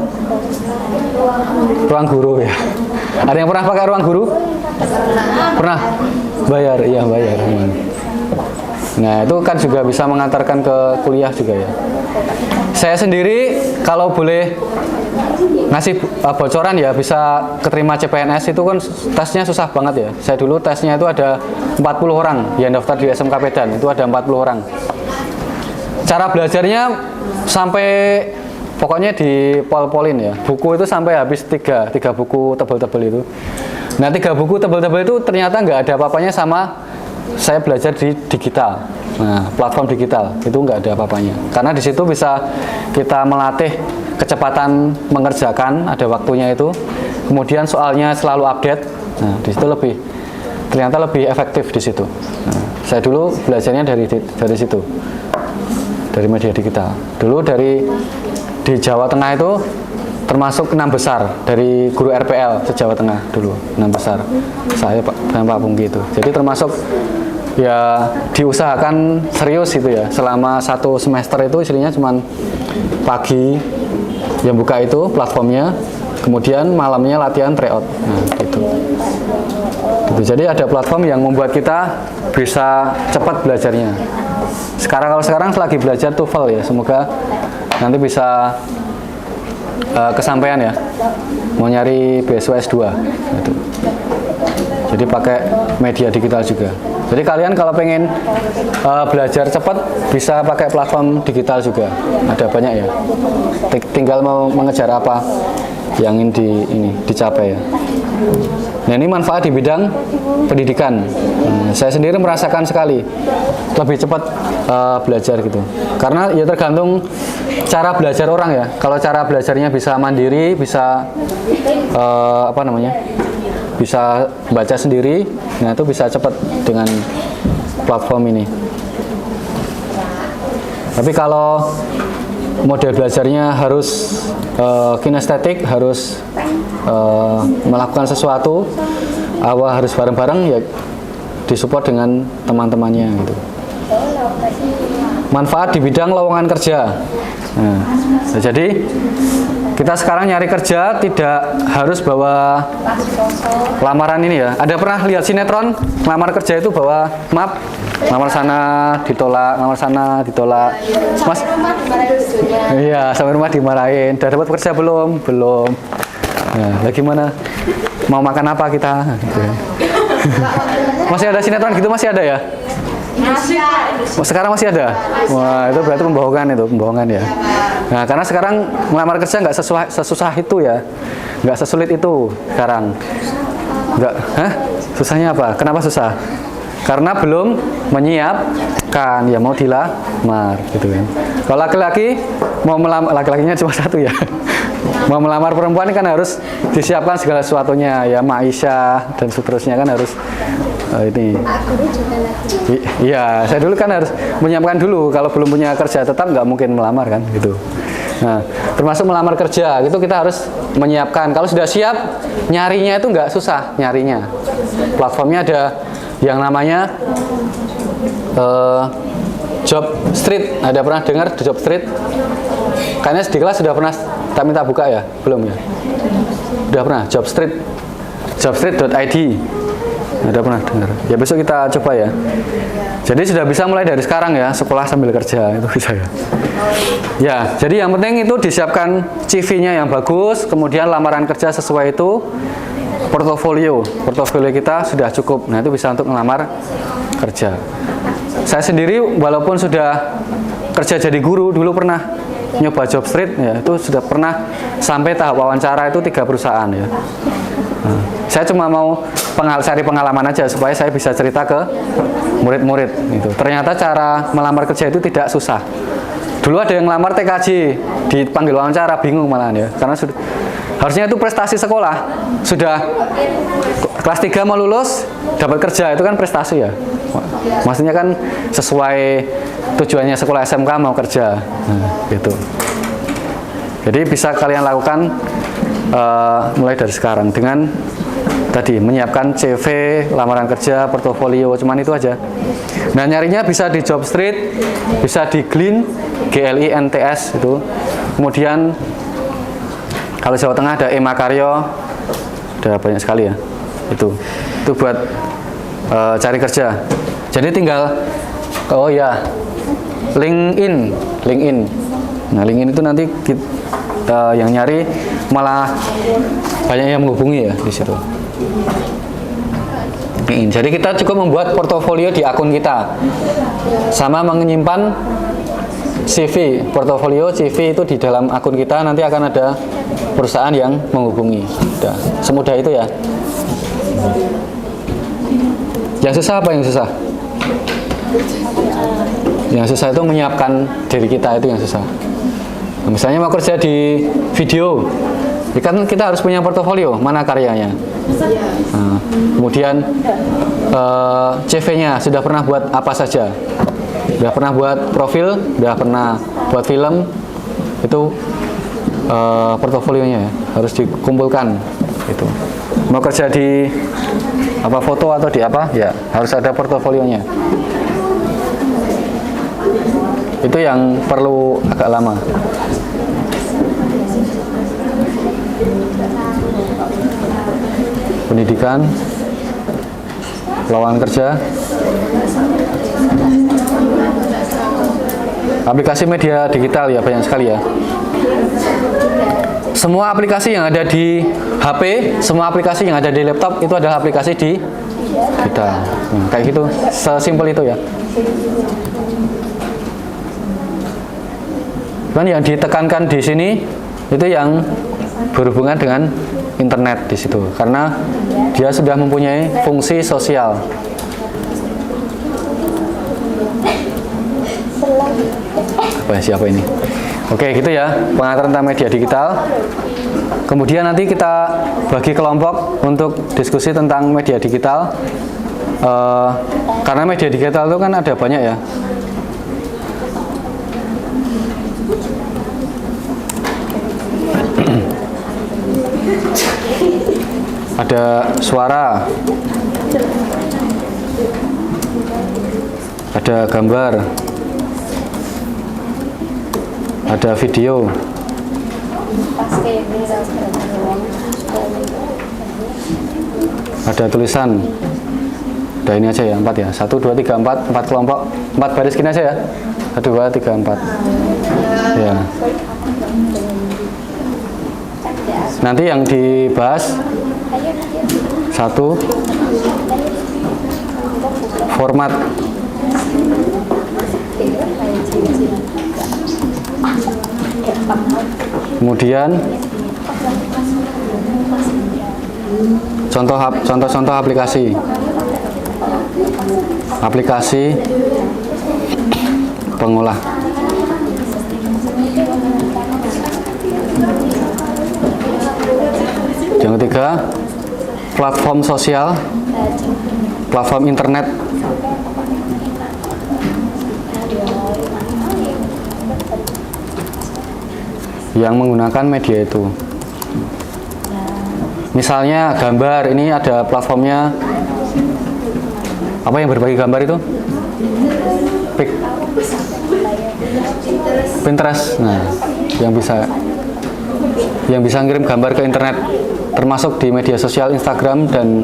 Ruang Guru ya. Ada yang pernah pakai Ruang Guru? Pernah? Bayar, iya bayar. Nah, itu kan juga bisa mengantarkan ke kuliah juga ya. Saya sendiri kalau boleh ngasih bocoran ya, bisa keterima CPNS itu kan tesnya susah banget ya. Saya dulu tesnya itu ada 40 orang yang daftar di SMK Medan, itu ada 40 orang. Cara belajarnya sampai pokoknya di pol-polin ya. Buku itu sampai habis 3 buku tebal-tebal itu. Nah, 3 buku tebal-tebal itu ternyata nggak ada apa-apanya sama saya belajar di digital. Nah, platform digital itu nggak ada apa-apanya. Karena di situ bisa kita melatih kecepatan mengerjakan, ada waktunya itu. Kemudian soalnya selalu update. Nah, di situ ternyata lebih efektif di situ. Nah, saya dulu belajarnya dari situ, dari media digital. Dulu di Jawa Tengah itu termasuk 6 besar dari guru RPL se-Jawa Tengah dulu, 6 besar. Saya dan Pak Pungki itu. Jadi termasuk ya diusahakan serius itu ya. Selama 1 semester itu istilahnya cuma pagi yang buka itu platformnya, kemudian malamnya latihan tryout. Nah, gitu. Jadi ada platform yang membuat kita bisa cepat belajarnya. Kalau sekarang lagi belajar TOEFL ya, semoga nanti bisa kesampaian ya, mau nyari beasiswa S2 gitu. Jadi pakai media digital juga. Jadi kalian kalau pengen belajar cepat bisa pakai platform digital juga, ada banyak ya. Tinggal mau mengejar apa yang ingin dicapai ya. Nah, ini manfaat di bidang pendidikan. Saya sendiri merasakan sekali lebih cepat belajar gitu. Karena ya tergantung cara belajar orang ya. Kalau cara belajarnya bisa mandiri, bisa bisa baca sendiri, nah itu bisa cepat dengan platform ini. Tapi kalau model belajarnya harus kinestetik, harus melakukan sesuatu, harus bareng-bareng ya, disupport dengan teman-temannya gitu. Manfaat di bidang lowongan kerja. Nah, jadi kita sekarang nyari kerja tidak harus bawa lamaran ini ya. Ada pernah lihat sinetron lamar kerja itu bawa map, lamar sana ditolak, lamar sana ditolak. Mas, iya, sampai rumah dimarahin. Udah dapat kerja belum? Belum. Nah, gimana? Mau makan apa kita? Gitu. Masih ada sinetron gitu, masih ada ya? Sekarang masih ada? Wah, itu berarti pembohongan ya. Nah, karena sekarang melamar kerja nggak sesusah itu ya, nggak sesulit itu sekarang. Nggak, susahnya apa? Kenapa susah? Karena belum menyiapkan, ya mau dilamar gitu kan. Kalau laki-laki mau melamar, laki-lakinya cuma satu ya. Mau melamar perempuan kan harus disiapkan segala sesuatunya ya, ma'isyah dan seterusnya kan harus ini. Iya, saya dulu kan harus menyiapkan dulu. Kalau belum punya kerja tetap nggak mungkin melamar kan gitu. Nah, termasuk melamar kerja itu kita harus menyiapkan. Kalau sudah siap, nyarinya itu nggak susah nyarinya. Platformnya ada yang namanya Job Street. Ada pernah dengar Job Street? Kayaknya di kelas sudah pernah tak minta buka ya? Belum ya? Sudah pernah? Job Street, jobstreet.id. Ada pernah dengar? Ya besok kita coba ya. Jadi sudah bisa mulai dari sekarang ya, sekolah sambil kerja itu bisa ya. Ya, jadi yang penting itu disiapkan CV-nya yang bagus, kemudian lamaran kerja sesuai itu, portofolio kita sudah cukup. Nah, itu bisa untuk melamar kerja. Saya sendiri walaupun sudah kerja jadi guru, dulu pernah nyoba Job Street ya, itu sudah pernah sampai tahap wawancara itu 3 perusahaan ya. Nah, saya cuma mau cari pengalaman aja supaya saya bisa cerita ke murid-murid gitu. Ternyata cara melamar kerja itu tidak susah. Dulu ada yang melamar TKJ, dipanggil wawancara bingung malahan ya, karena sudah harusnya itu prestasi sekolah. Sudah kelas 3 mau lulus, dapat kerja itu kan prestasi ya. Maksudnya kan sesuai tujuannya sekolah SMK mau kerja. Nah, gitu. Jadi bisa kalian lakukan mulai dari sekarang dengan tadi menyiapkan CV, lamaran kerja, portofolio, cuman itu aja. Nah, nyarinya bisa di Job Street, bisa di Glint, GLINTS itu. Kemudian kalau Jawa Tengah ada Emakaryo, ada banyak sekali ya. Itu buat cari kerja. Jadi tinggal LinkedIn. Nah, LinkedIn itu nanti yang nyari malah banyak yang menghubungi ya di situ. Jadi kita cukup membuat portofolio di akun kita, sama menyimpan CV, portofolio CV itu di dalam akun kita. Nanti akan ada perusahaan yang menghubungi. Udah, semudah itu ya. Yang susah apa yang susah? Yang susah itu menyiapkan diri kita, itu yang susah. Nah, misalnya mau kerja di video, ya kan kita harus punya portofolio, mana karyanya. Nah, kemudian CV-nya sudah pernah buat apa saja, sudah pernah buat profil, sudah pernah buat film, itu portofolionya ya, harus dikumpulkan. Itu mau kerja di apa foto atau di apa, ya harus ada portofolionya. Itu yang perlu agak lama. Pendidikan, lowongan kerja, aplikasi media digital ya banyak sekali ya. Semua aplikasi yang ada di HP, semua aplikasi yang ada di laptop itu adalah aplikasi di kita. Kayak gitu, sesimpel itu ya. Kan yang ditekankan di sini itu yang berhubungan dengan internet di situ, karena dia sudah mempunyai fungsi sosial. Siapa ini? Oke, gitu ya pengaturan tentang media digital. Kemudian nanti kita bagi kelompok untuk diskusi tentang media digital. Karena media digital itu kan ada banyak ya. Ada suara, ada gambar, ada video, ada tulisan. Udah ini aja ya, 4 ya. 1, 2, 3, 4 kelompok, 4 baris gini aja ya. 1, 2, 3, 4. Ya. Nanti yang dibahas 1, format, kemudian contoh-contoh aplikasi pengolah. Yang ketiga, platform sosial, platform internet. Yang menggunakan media itu. Misalnya gambar, ini ada platformnya. Apa yang berbagi gambar itu? Pinterest. Nah, yang bisa ngirim gambar ke internet, termasuk di media sosial Instagram dan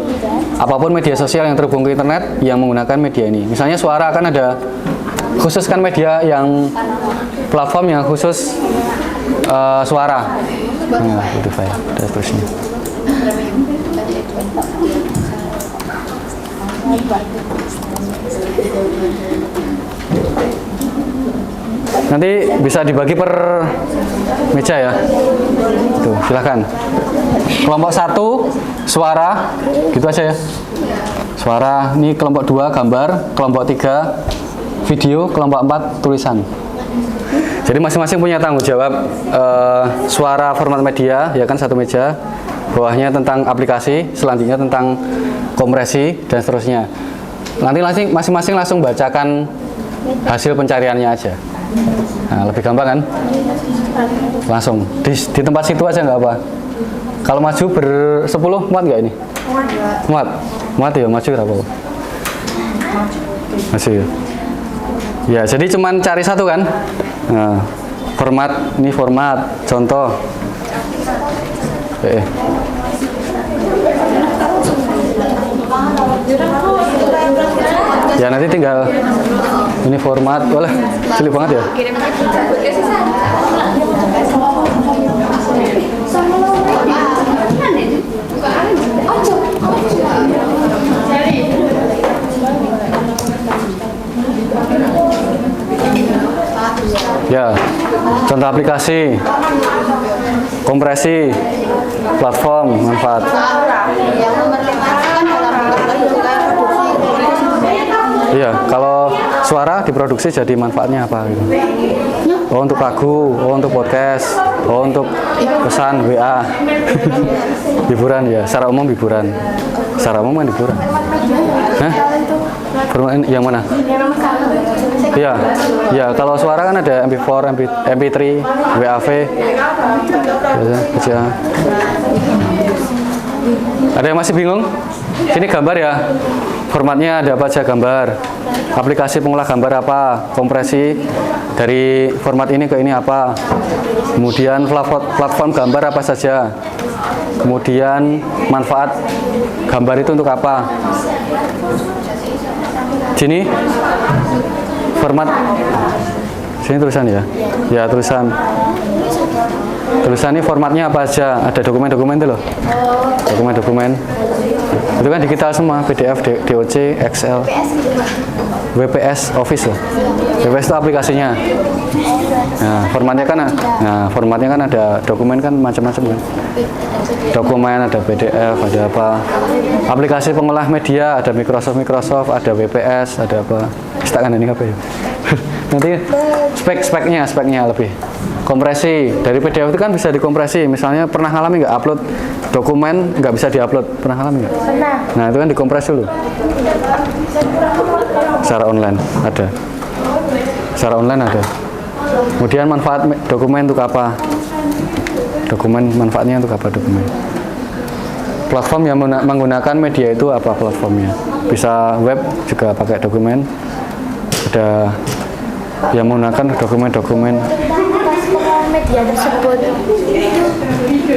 apapun media sosial yang terhubung ke internet yang menggunakan media ini. Misalnya suara, kan ada khusus kan media yang platform yang khusus suara. Nah, itu saya dan seterusnya. Nanti bisa dibagi per meja ya. Tuh, silahkan. Kelompok 1 suara, gitu aja ya. Suara, ini kelompok 2 gambar, kelompok 3 video, kelompok 4 tulisan. Jadi masing-masing punya tanggung jawab. Suara format media, ya kan, 1 meja. Bawahnya tentang aplikasi, selanjutnya tentang kompresi dan seterusnya. Nanti masing-masing langsung bacakan hasil pencariannya aja. Nah, lebih gampang kan? Langsung di tempat situ aja nggak apa. Kalau maju ber-10 muat nggak ini? Muat ya, maju berapa? Masih ya. Ya, jadi cuman cari 1 kan? Nah, format, ini format contoh. Ya nanti tinggal ini format, boleh cilik banget ya. Ya, contoh aplikasi, kompresi, platform, manfaat. Iya, kalau suara diproduksi jadi manfaatnya apa gitu. Oh untuk lagu, oh untuk podcast, oh untuk pesan WA. Hiburan ya, secara umum hiburan. Secara umum kan hiburan. Hah? Format yang mana? Iya, ya kalau suara kan ada MP4, MP3, WAV, biasa. Ada yang masih bingung? Ini gambar ya. Formatnya ada apa aja gambar. Aplikasi pengolah gambar apa? Kompresi dari format ini ke ini apa? Kemudian platform gambar apa saja? Kemudian manfaat gambar itu untuk apa? Sini format, sini tulisan ya? Ya tulisan. Tulisan ini formatnya apa aja? Ada dokumen-dokumen itu loh. Dokumen-dokumen. Itu kan digital semua, PDF, DOC, Excel, WPS, Office loh. WPS itu aplikasinya. Nah, formatnya kan ada dokumen kan macam-macam kan. Dokumen ada PDF, ada apa? Aplikasi pengolah media ada Microsoft, ada WPS, ada apa? Istakan ini apa ya? Nanti speknya lebih. Kompresi dari PDF itu kan bisa dikompresi. Misalnya pernah ngalami nggak upload dokumen nggak bisa diupload? Pernah ngalami nggak? Pernah. Nah itu kan dikompresi dulu. Secara online ada. Secara online ada. Kemudian manfaat dokumen untuk apa? Dokumen manfaatnya untuk apa dokumen? Platform yang menggunakan media itu apa platformnya? Bisa web juga pakai dokumen. Ada yang menggunakan dokumen-dokumen. Media tersebut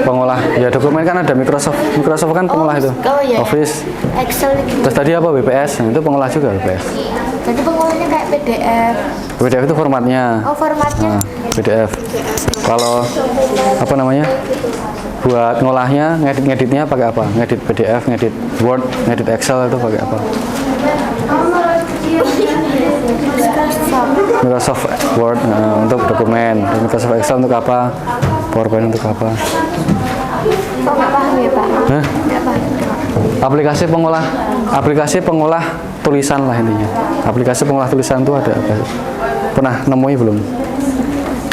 Pengolah ya dokumen kan ada Microsoft kan pengolah itu. iya. Office. Excel gitu. Terus tadi apa WPS? Nah, itu pengolah juga WPS. Jadi pengolahnya kayak PDF. PDF itu formatnya. Oh formatnya. Nah, PDF. Kalau apa namanya? Buat ngolahnya, ngeditnya pakai apa? Ngedit PDF, ngedit Word, ngedit Excel itu pakai apa? Microsoft Word untuk dokumen, Microsoft Excel untuk apa? PowerPoint untuk apa? Kok nggak paham ya Pak? Hah? Nggak paham. Aplikasi pengolah tulisan lah intinya. Aplikasi pengolah tulisan itu ada apa? Pernah nemui belum?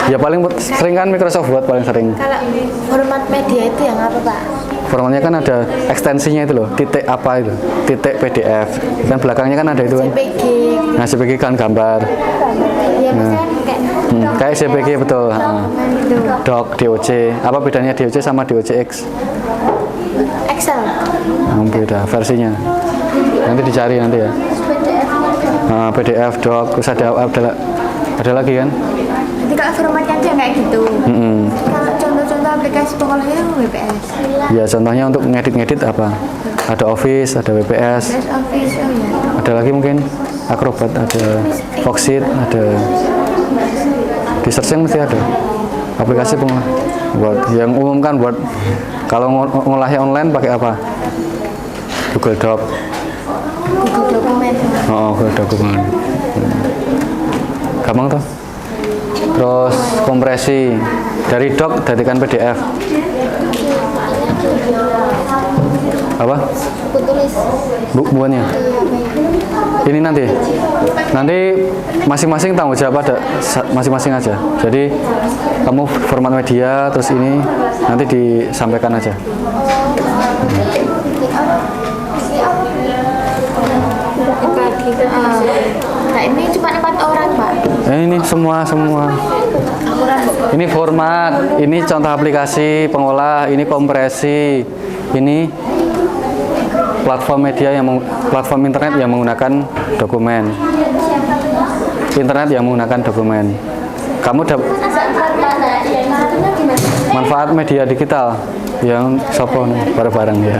Ya paling sering kan Microsoft Word paling sering. Kalau format media itu yang apa Pak? Formatnya kan ada ekstensinya itu loh, titik apa itu, titik PDF. Dan belakangnya kan ada itu kan. JPG. Nah, JPG kan gambar. Ya misalnya Kayak JPG betul. gitu. Doc, DOC. Apa bedanya DOC sama DOCX? Excel. Beda versinya. Nanti dicari nanti ya. PDF. Nah, PDF, Doc, terus ada lagi kan? Jadi kalau formatnya aja kayak gitu. Kalau contoh-contoh aplikasi pengolahnya WPS. Ya contohnya untuk ngedit-ngedit apa? Ada Office, ada WPS. Office, oh ya. Ada lagi mungkin Acrobat, ada Foxit, ada di searching mesti ada aplikasi pengolah Word. Yang umum kan Word. Kalau ngolahnya online pakai apa? Google Doc. Google Dokumen. Oh, Google Dokumen. Gampang tuh. Terus kompresi dari doc jadikan PDF. Apa? Buku tulis. Bukuannya. Ini nanti masing-masing tanggung jawab ada masing-masing aja. Jadi kamu format media terus ini nanti disampaikan aja. Nah ini cuma 4 orang Pak. Ini semua. Ini format, ini contoh aplikasi pengolah, ini kompresi, ini platform media platform internet yang menggunakan dokumen. Internet yang menggunakan dokumen. Kamu dapat manfaat media digital yang sopon bareng-bareng ya.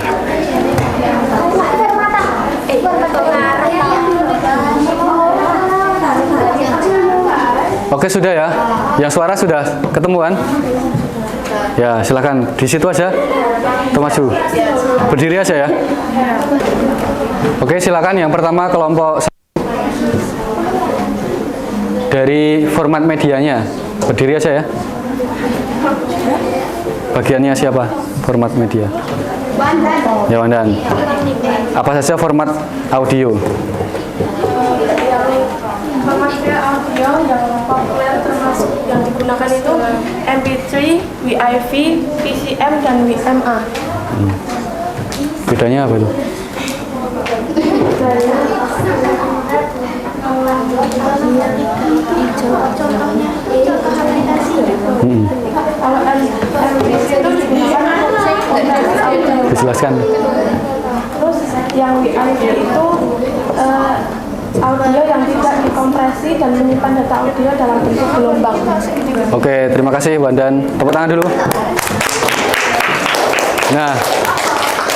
Oke sudah ya, yang suara sudah ketemu kan? Ya silakan di situ aja, atau maju, berdiri aja ya. Oke silakan yang pertama kelompok dari format medianya, berdiri aja ya. Bagiannya siapa? Format media. Ya Wandan. Apa saja format audio? Ada audio yang populer termasuk yang digunakan itu MP3, WIV, PCM, dan WMA. Bedanya apa itu? Contohnya contoh aplikasi. Kalau MP3 itu digunakan untuk audio. Dijelaskan. Terus yang WIV itu audio yang tidak dikompresi dan menyimpan data audio dalam bentuk gelombang. Oke, terima kasih Bu Andan. Tepuk tangan dulu. Nah,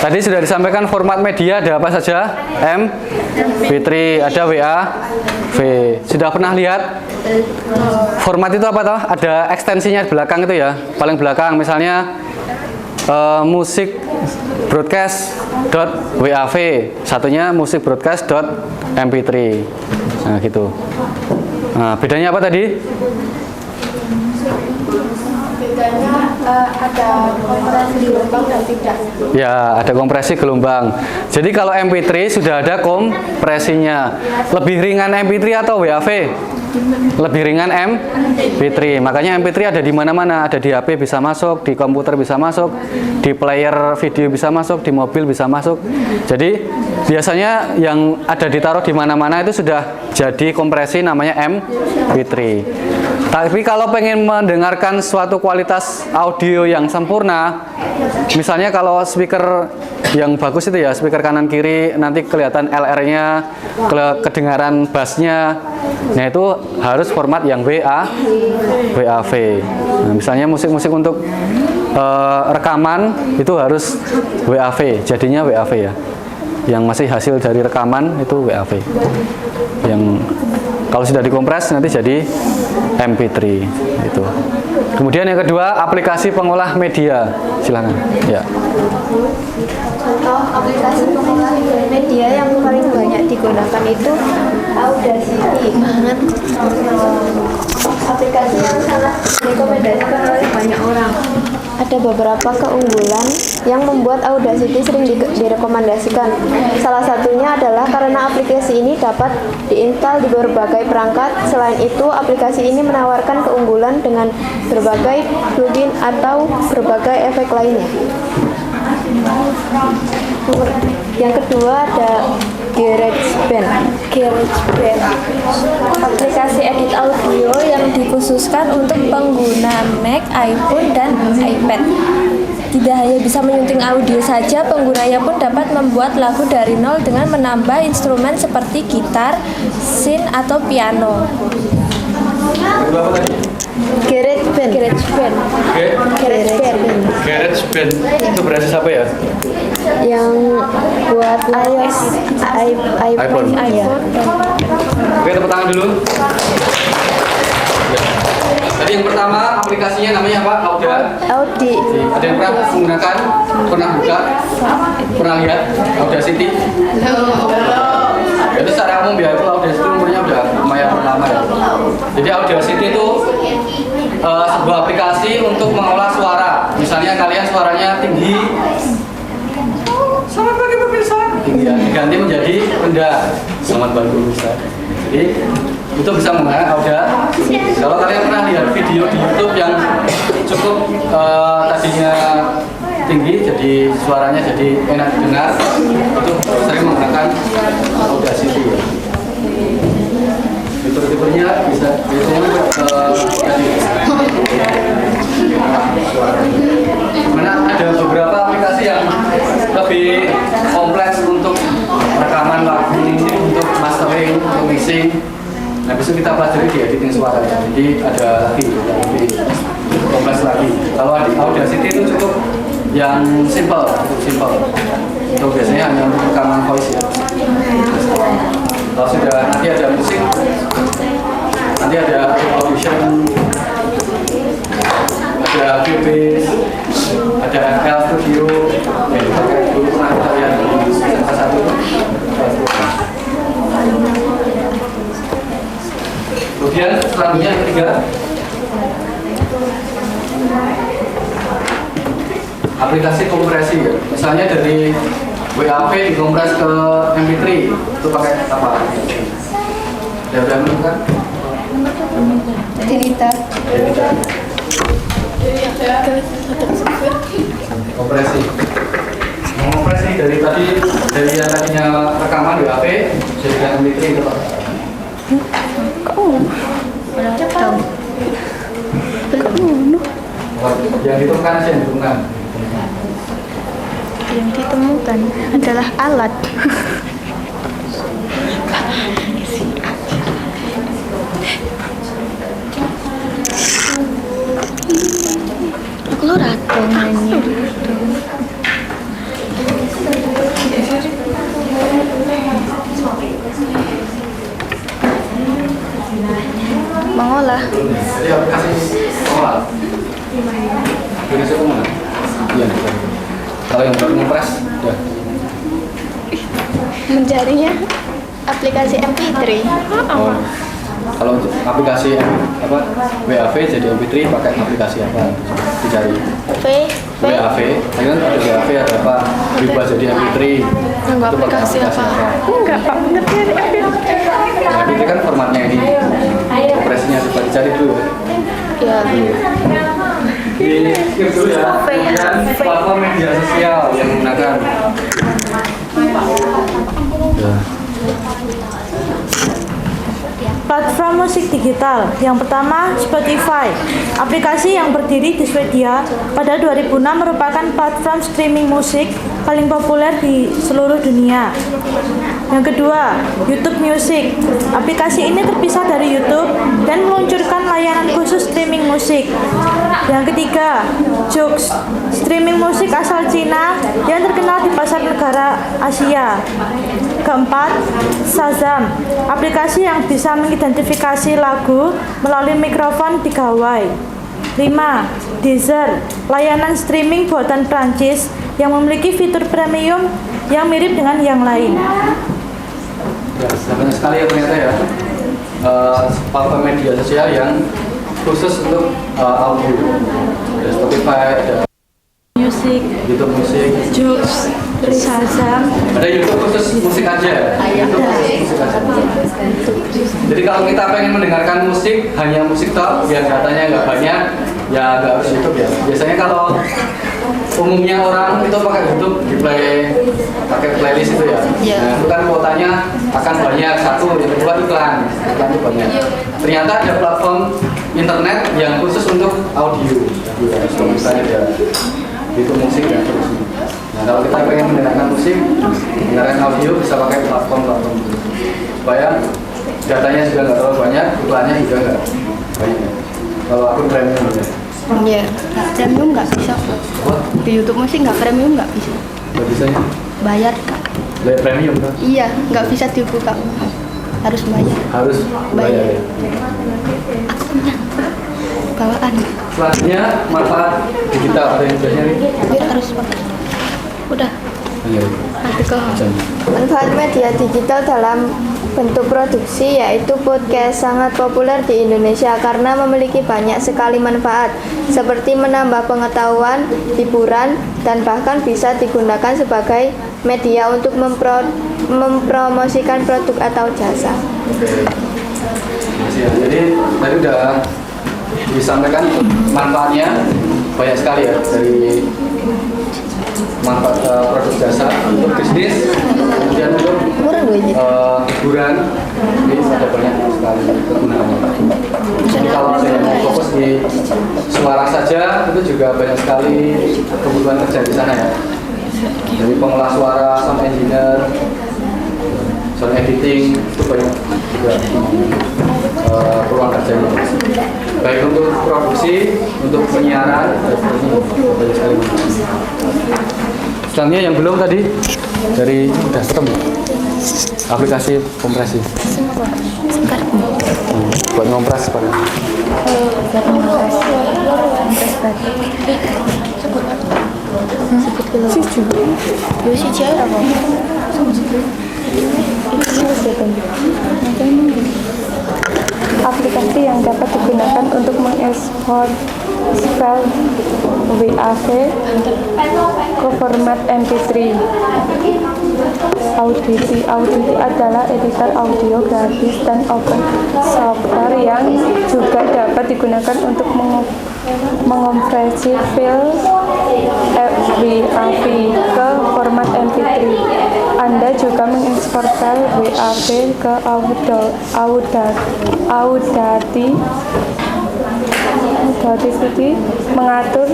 tadi sudah disampaikan format media ada apa saja? MP3, ada WA, V. Sudah pernah lihat? Format itu apa toh? Ada ekstensinya di belakang itu ya. Paling belakang misalnya musik broadcast.wav, satunya musik broadcast.mp3. Nah, gitu. Nah, bedanya apa tadi? Bedanya ada kompresi gelombang dan tidak. Ya, ada kompresi gelombang. Jadi kalau MP3 sudah ada kompresinya. Lebih ringan MP3 atau WAV? Lebih ringan MP3. Makanya MP3 ada di mana-mana. Ada di HP bisa masuk, di komputer bisa masuk, di player video bisa masuk, di mobil bisa masuk. Jadi biasanya yang ada ditaruh di mana-mana itu sudah jadi kompresi namanya MP3. Tapi kalau pengen mendengarkan suatu kualitas audio yang sempurna, misalnya kalau speaker yang bagus itu ya, speaker kanan kiri nanti kelihatan LR-nya, kedengaran bassnya. Nah, itu harus format yang WAV. Nah, misalnya musik-musik untuk rekaman itu harus WAV, jadinya WAV ya. Yang masih hasil dari rekaman itu WAV. Yang kalau sudah dikompres nanti jadi MP3 itu. Kemudian yang kedua, aplikasi pengolah media. Silakan. Ya. Contoh aplikasi pengolah media yang paling banyak digunakan itu Audacity. Aplikasi yang sangat direkomendasikan oleh banyak orang. Ada beberapa keunggulan yang membuat Audacity sering direkomendasikan. Salah satunya adalah karena aplikasi ini dapat diinstal di berbagai perangkat. Selain itu, aplikasi ini menawarkan keunggulan dengan berbagai plugin atau berbagai efek lainnya. Yang kedua ada GarageBand. Aplikasi edit audio yang dikhususkan untuk pengguna Mac, iPhone, dan iPad. Tidak hanya bisa menyunting audio saja, penggunanya pun dapat membuat lagu dari nol dengan menambah instrumen seperti gitar, synth, atau piano. GarageBand. GarageBand itu berbasis apa ya? Yang buat iOS, iPhone. Ya. Oke, tepuk tangan dulu. Tadi yang pertama aplikasinya namanya apa? Audi. Ada yang pernah menggunakan? Pernah buka? Pernah lihat Audacity? Itu secara umum ya, itu Audacity umurnya udah lumayan lama ya. Jadi Audacity itu sebuah aplikasi untuk mengolah suara. Misalnya kalian suaranya tinggi, selamat pagi pemirsa, tinggi ya, diganti menjadi rendah, selamat pagi pemirsa. Jadi itu bisa menggunakan Audacity. Kalau kalian pernah lihat video di YouTube yang cukup tadinya tinggi, jadi suaranya jadi enak didengar, itu sering menggunakan Audacity. Fitur-fiturnya bisa mana ada beberapa aplikasi yang lebih kompleks untuk rekaman lagu, untuk mastering, untuk mixing. Nah, besok kita pelajari di editing suara. Jadi ada lagi lebih kompleks lagi. Kalau di Audacity itu cukup yang simple, itu biasanya hanya untuk rekaman voice ya. Kalau sudah nanti ada musik, nanti ada audition, ada Cubase, ada FL Studio, yang dipakai dulu pernah kita lihat di salah satu. Kemudian selanjutnya yang ketiga, aplikasi kompresi ya. Misalnya dari WAV dikompres ke MP3 itu pakai apa? Ada yang kan? Delita. Kompresi. Kompresi dari tadi, dari yang tadinya rekaman di HP jadi MP3 itu Pak. Yang ditemukan aja, yang ditemukan. Yang ditemukan adalah alat. Aku lo rata nanya. Mengolah. Jadi aplikasi mengolah. Aplikasi mengolah. Iya. Kalau yang baru ngepres, ya. Mencarinya aplikasi MP3. Oh. Kalau untuk aplikasi apa WAV jadi MP3 pakai aplikasi apa? Dicari. WAV, kan ada WAV ada apa? Berubah jadi MP3. Nggak Itu pakai aplikasi apa? Enggak, Pak. Ngerti Nah, MP3 kan formatnya ini. Kompresinya coba dicari dulu. ya. Di skip dulu ya. Dan platform media sosial yang menggunakan. Ya. Platform musik digital. Yang pertama, Spotify. Aplikasi yang berdiri di Swedia pada 2006 merupakan platform streaming musik paling populer di seluruh dunia. Yang kedua, YouTube Music. Aplikasi ini terpisah dari YouTube dan meluncurkan layanan khusus streaming musik. Yang ketiga, Joox. Streaming musik asal Cina yang terkenal di pasar negara Asia. Keempat, Shazam. Aplikasi yang bisa mengidentifikasi lagu melalui mikrofon di gawai. 5. Deezer, layanan streaming buatan Prancis yang memiliki fitur premium yang mirip dengan yang lain. Ya, banyak sekali ya ternyata ya platform media sosial yang khusus untuk audio. Ada Spotify, ada Music, YouTube Musik, Joox, Shazam. ada YouTube khusus musik aja. YouTube khusus musik aja. Jadi kalau kita pengen mendengarkan musik hanya musik tok, biar datanya nggak banyak, ya nggak harus YouTube ya. Biasanya kalau umumnya orang itu pakai YouTube pakai playlist itu ya. Nah, itu kan kuotanya akan banyak. Satu, yang kedua iklan itu banyak. Ternyata ada platform internet yang khusus untuk audio. Jadi misalnya ada YouTube Musik dan terus. Nah, kalau kita pengen mendengarkan musik, mendengarkan audio bisa pakai platform itu. Supaya datanya juga nggak terlalu banyak, iklannya juga nggak banyak. Kalau akun premium ya. Iya, premium nggak bisa. Di YouTube Musik nggak premium nggak bisa. Nggak bisa ya? Bayar, Kak. Lihat premium kan? Iya, nggak bisa dibuka. Harus bayar. Harus bayar ya. Aku punya bawaan. Selanjutnya manfaat digital ada yang sudah nyari? Biar harus pakai. Udah. Iya. Artikel. Manfaat media digital dalam bentuk produksi yaitu podcast sangat populer di Indonesia karena memiliki banyak sekali manfaat seperti menambah pengetahuan, hiburan, dan bahkan bisa digunakan sebagai media untuk mempromosikan produk atau jasa. Jadi tadi udah disampaikan manfaatnya banyak sekali ya, dari manfaat produk jasa untuk bisnis, kemudian untuk hiburan, ini ada banyak sekali kegunaannya. Jadi kalau ada yang mau fokus di suara saja itu juga banyak sekali kebutuhan kerja di sana ya. Jadi pengolah suara, sound engineer, sound editing itu banyak juga peluang kerjanya. Baik untuk produksi, untuk penyiaran, banyak sekali. Selanjutnya yang belum tadi dari Dastem, aplikasi kompresi. Buat ngompres pada. Aplikasi yang dapat digunakan untuk mengekspor file WAV ke format MP3. Audity adalah editor audio gratis dan open software yang juga dapat digunakan untuk mengonversi file WAV ke format MP3. Anda juga mengekspor file WAV ke Audacity, mengatur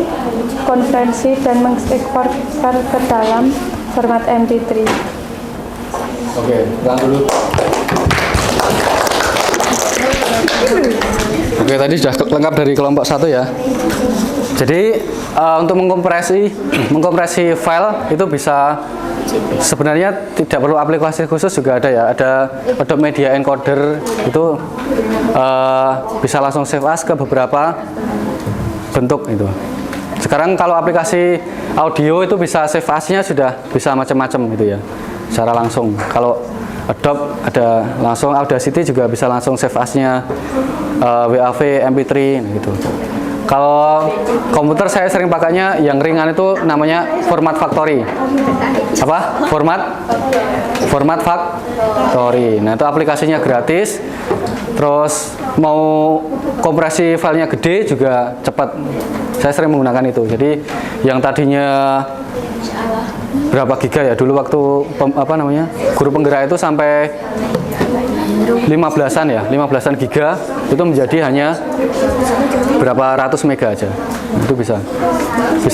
konversi dan mengekspor file ke dalam format MP3. Oke, ulang dulu. Oke, tadi sudah lengkap dari kelompok 1 ya. Jadi untuk mengkompresi file itu bisa, sebenarnya tidak perlu aplikasi khusus juga ada ya. Ada Adobe Media Encoder itu bisa langsung save as ke beberapa bentuk itu. Sekarang kalau aplikasi audio itu bisa save as-nya sudah bisa macam-macam gitu ya, secara langsung. Kalau Adobe ada langsung, Audacity juga bisa langsung save as-nya WAV, MP3 gitu. Kalau komputer saya sering pakainya yang ringan itu namanya Format Factory. Apa? Format Factory. Nah, itu aplikasinya gratis. Terus mau kompresi filenya gede juga cepat. Saya sering menggunakan itu. Jadi yang tadinya berapa giga ya dulu waktu guru penggerak itu sampai 15-an giga itu menjadi hanya berapa ratus mega aja. Itu bisa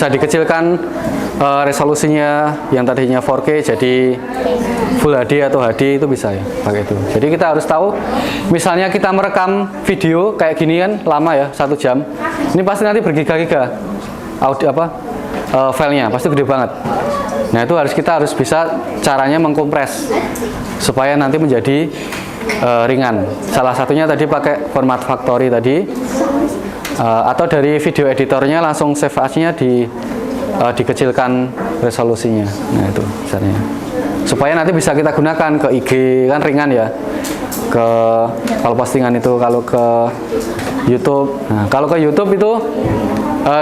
dikecilkan resolusinya yang tadinya 4K jadi Full HD atau HD, itu bisa ya pakai itu. Jadi kita harus tahu, misalnya kita merekam video kayak gini kan lama ya, 1 jam. Ini pasti nanti bergiga-giga audio filenya pasti gede banget. Nah, itu kita harus bisa caranya mengkompres supaya nanti menjadi ringan. Salah satunya tadi pakai Format Factory tadi, atau dari video editornya langsung save as-nya dikecilkan resolusinya. Nah, itu caranya. Supaya nanti bisa kita gunakan ke IG, kan ringan ya. Kalau postingan itu, kalau ke YouTube. Nah, kalau ke YouTube itu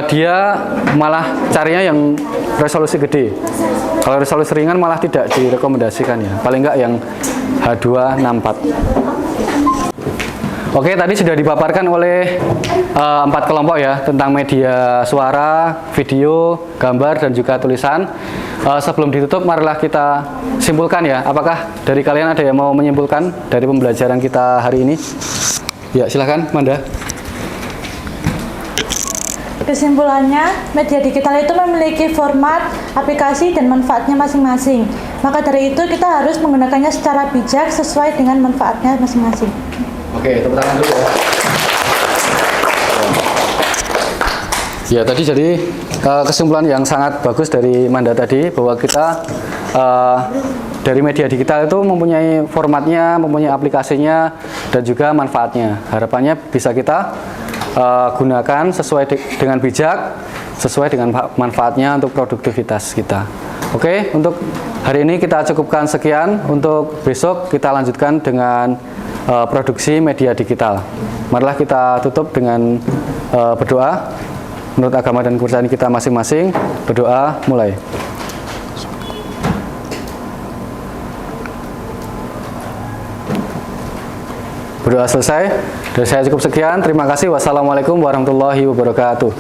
dia malah carinya yang resolusi gede. Kalau resolusi ringan malah tidak direkomendasikan ya. Paling enggak yang H264. Oke, tadi sudah dipaparkan oleh 4 kelompok ya tentang media suara, video, gambar, dan juga tulisan. Sebelum ditutup, marilah kita simpulkan ya. Apakah dari kalian ada yang mau menyimpulkan dari pembelajaran kita hari ini? Ya, silakan, Manda. Kesimpulannya, media digital itu memiliki format, aplikasi, dan manfaatnya masing-masing. Maka dari itu kita harus menggunakannya secara bijak sesuai dengan manfaatnya masing-masing. Oke, tepuk tangan dulu ya. Ya, tadi jadi kesimpulan yang sangat bagus dari Manda tadi, bahwa kita dari media digital itu mempunyai formatnya, mempunyai aplikasinya, dan juga manfaatnya. Harapannya bisa kita gunakan sesuai dengan bijak, sesuai dengan manfaatnya untuk produktivitas kita. Oke, untuk hari ini kita cukupkan sekian. Untuk besok kita lanjutkan dengan produksi media digital. Marilah kita tutup dengan berdoa menurut agama dan kepercayaan kita masing-masing. Berdoa, mulai. Berdoa selesai. Dari saya cukup sekian. Terima kasih. Wassalamualaikum warahmatullahi wabarakatuh.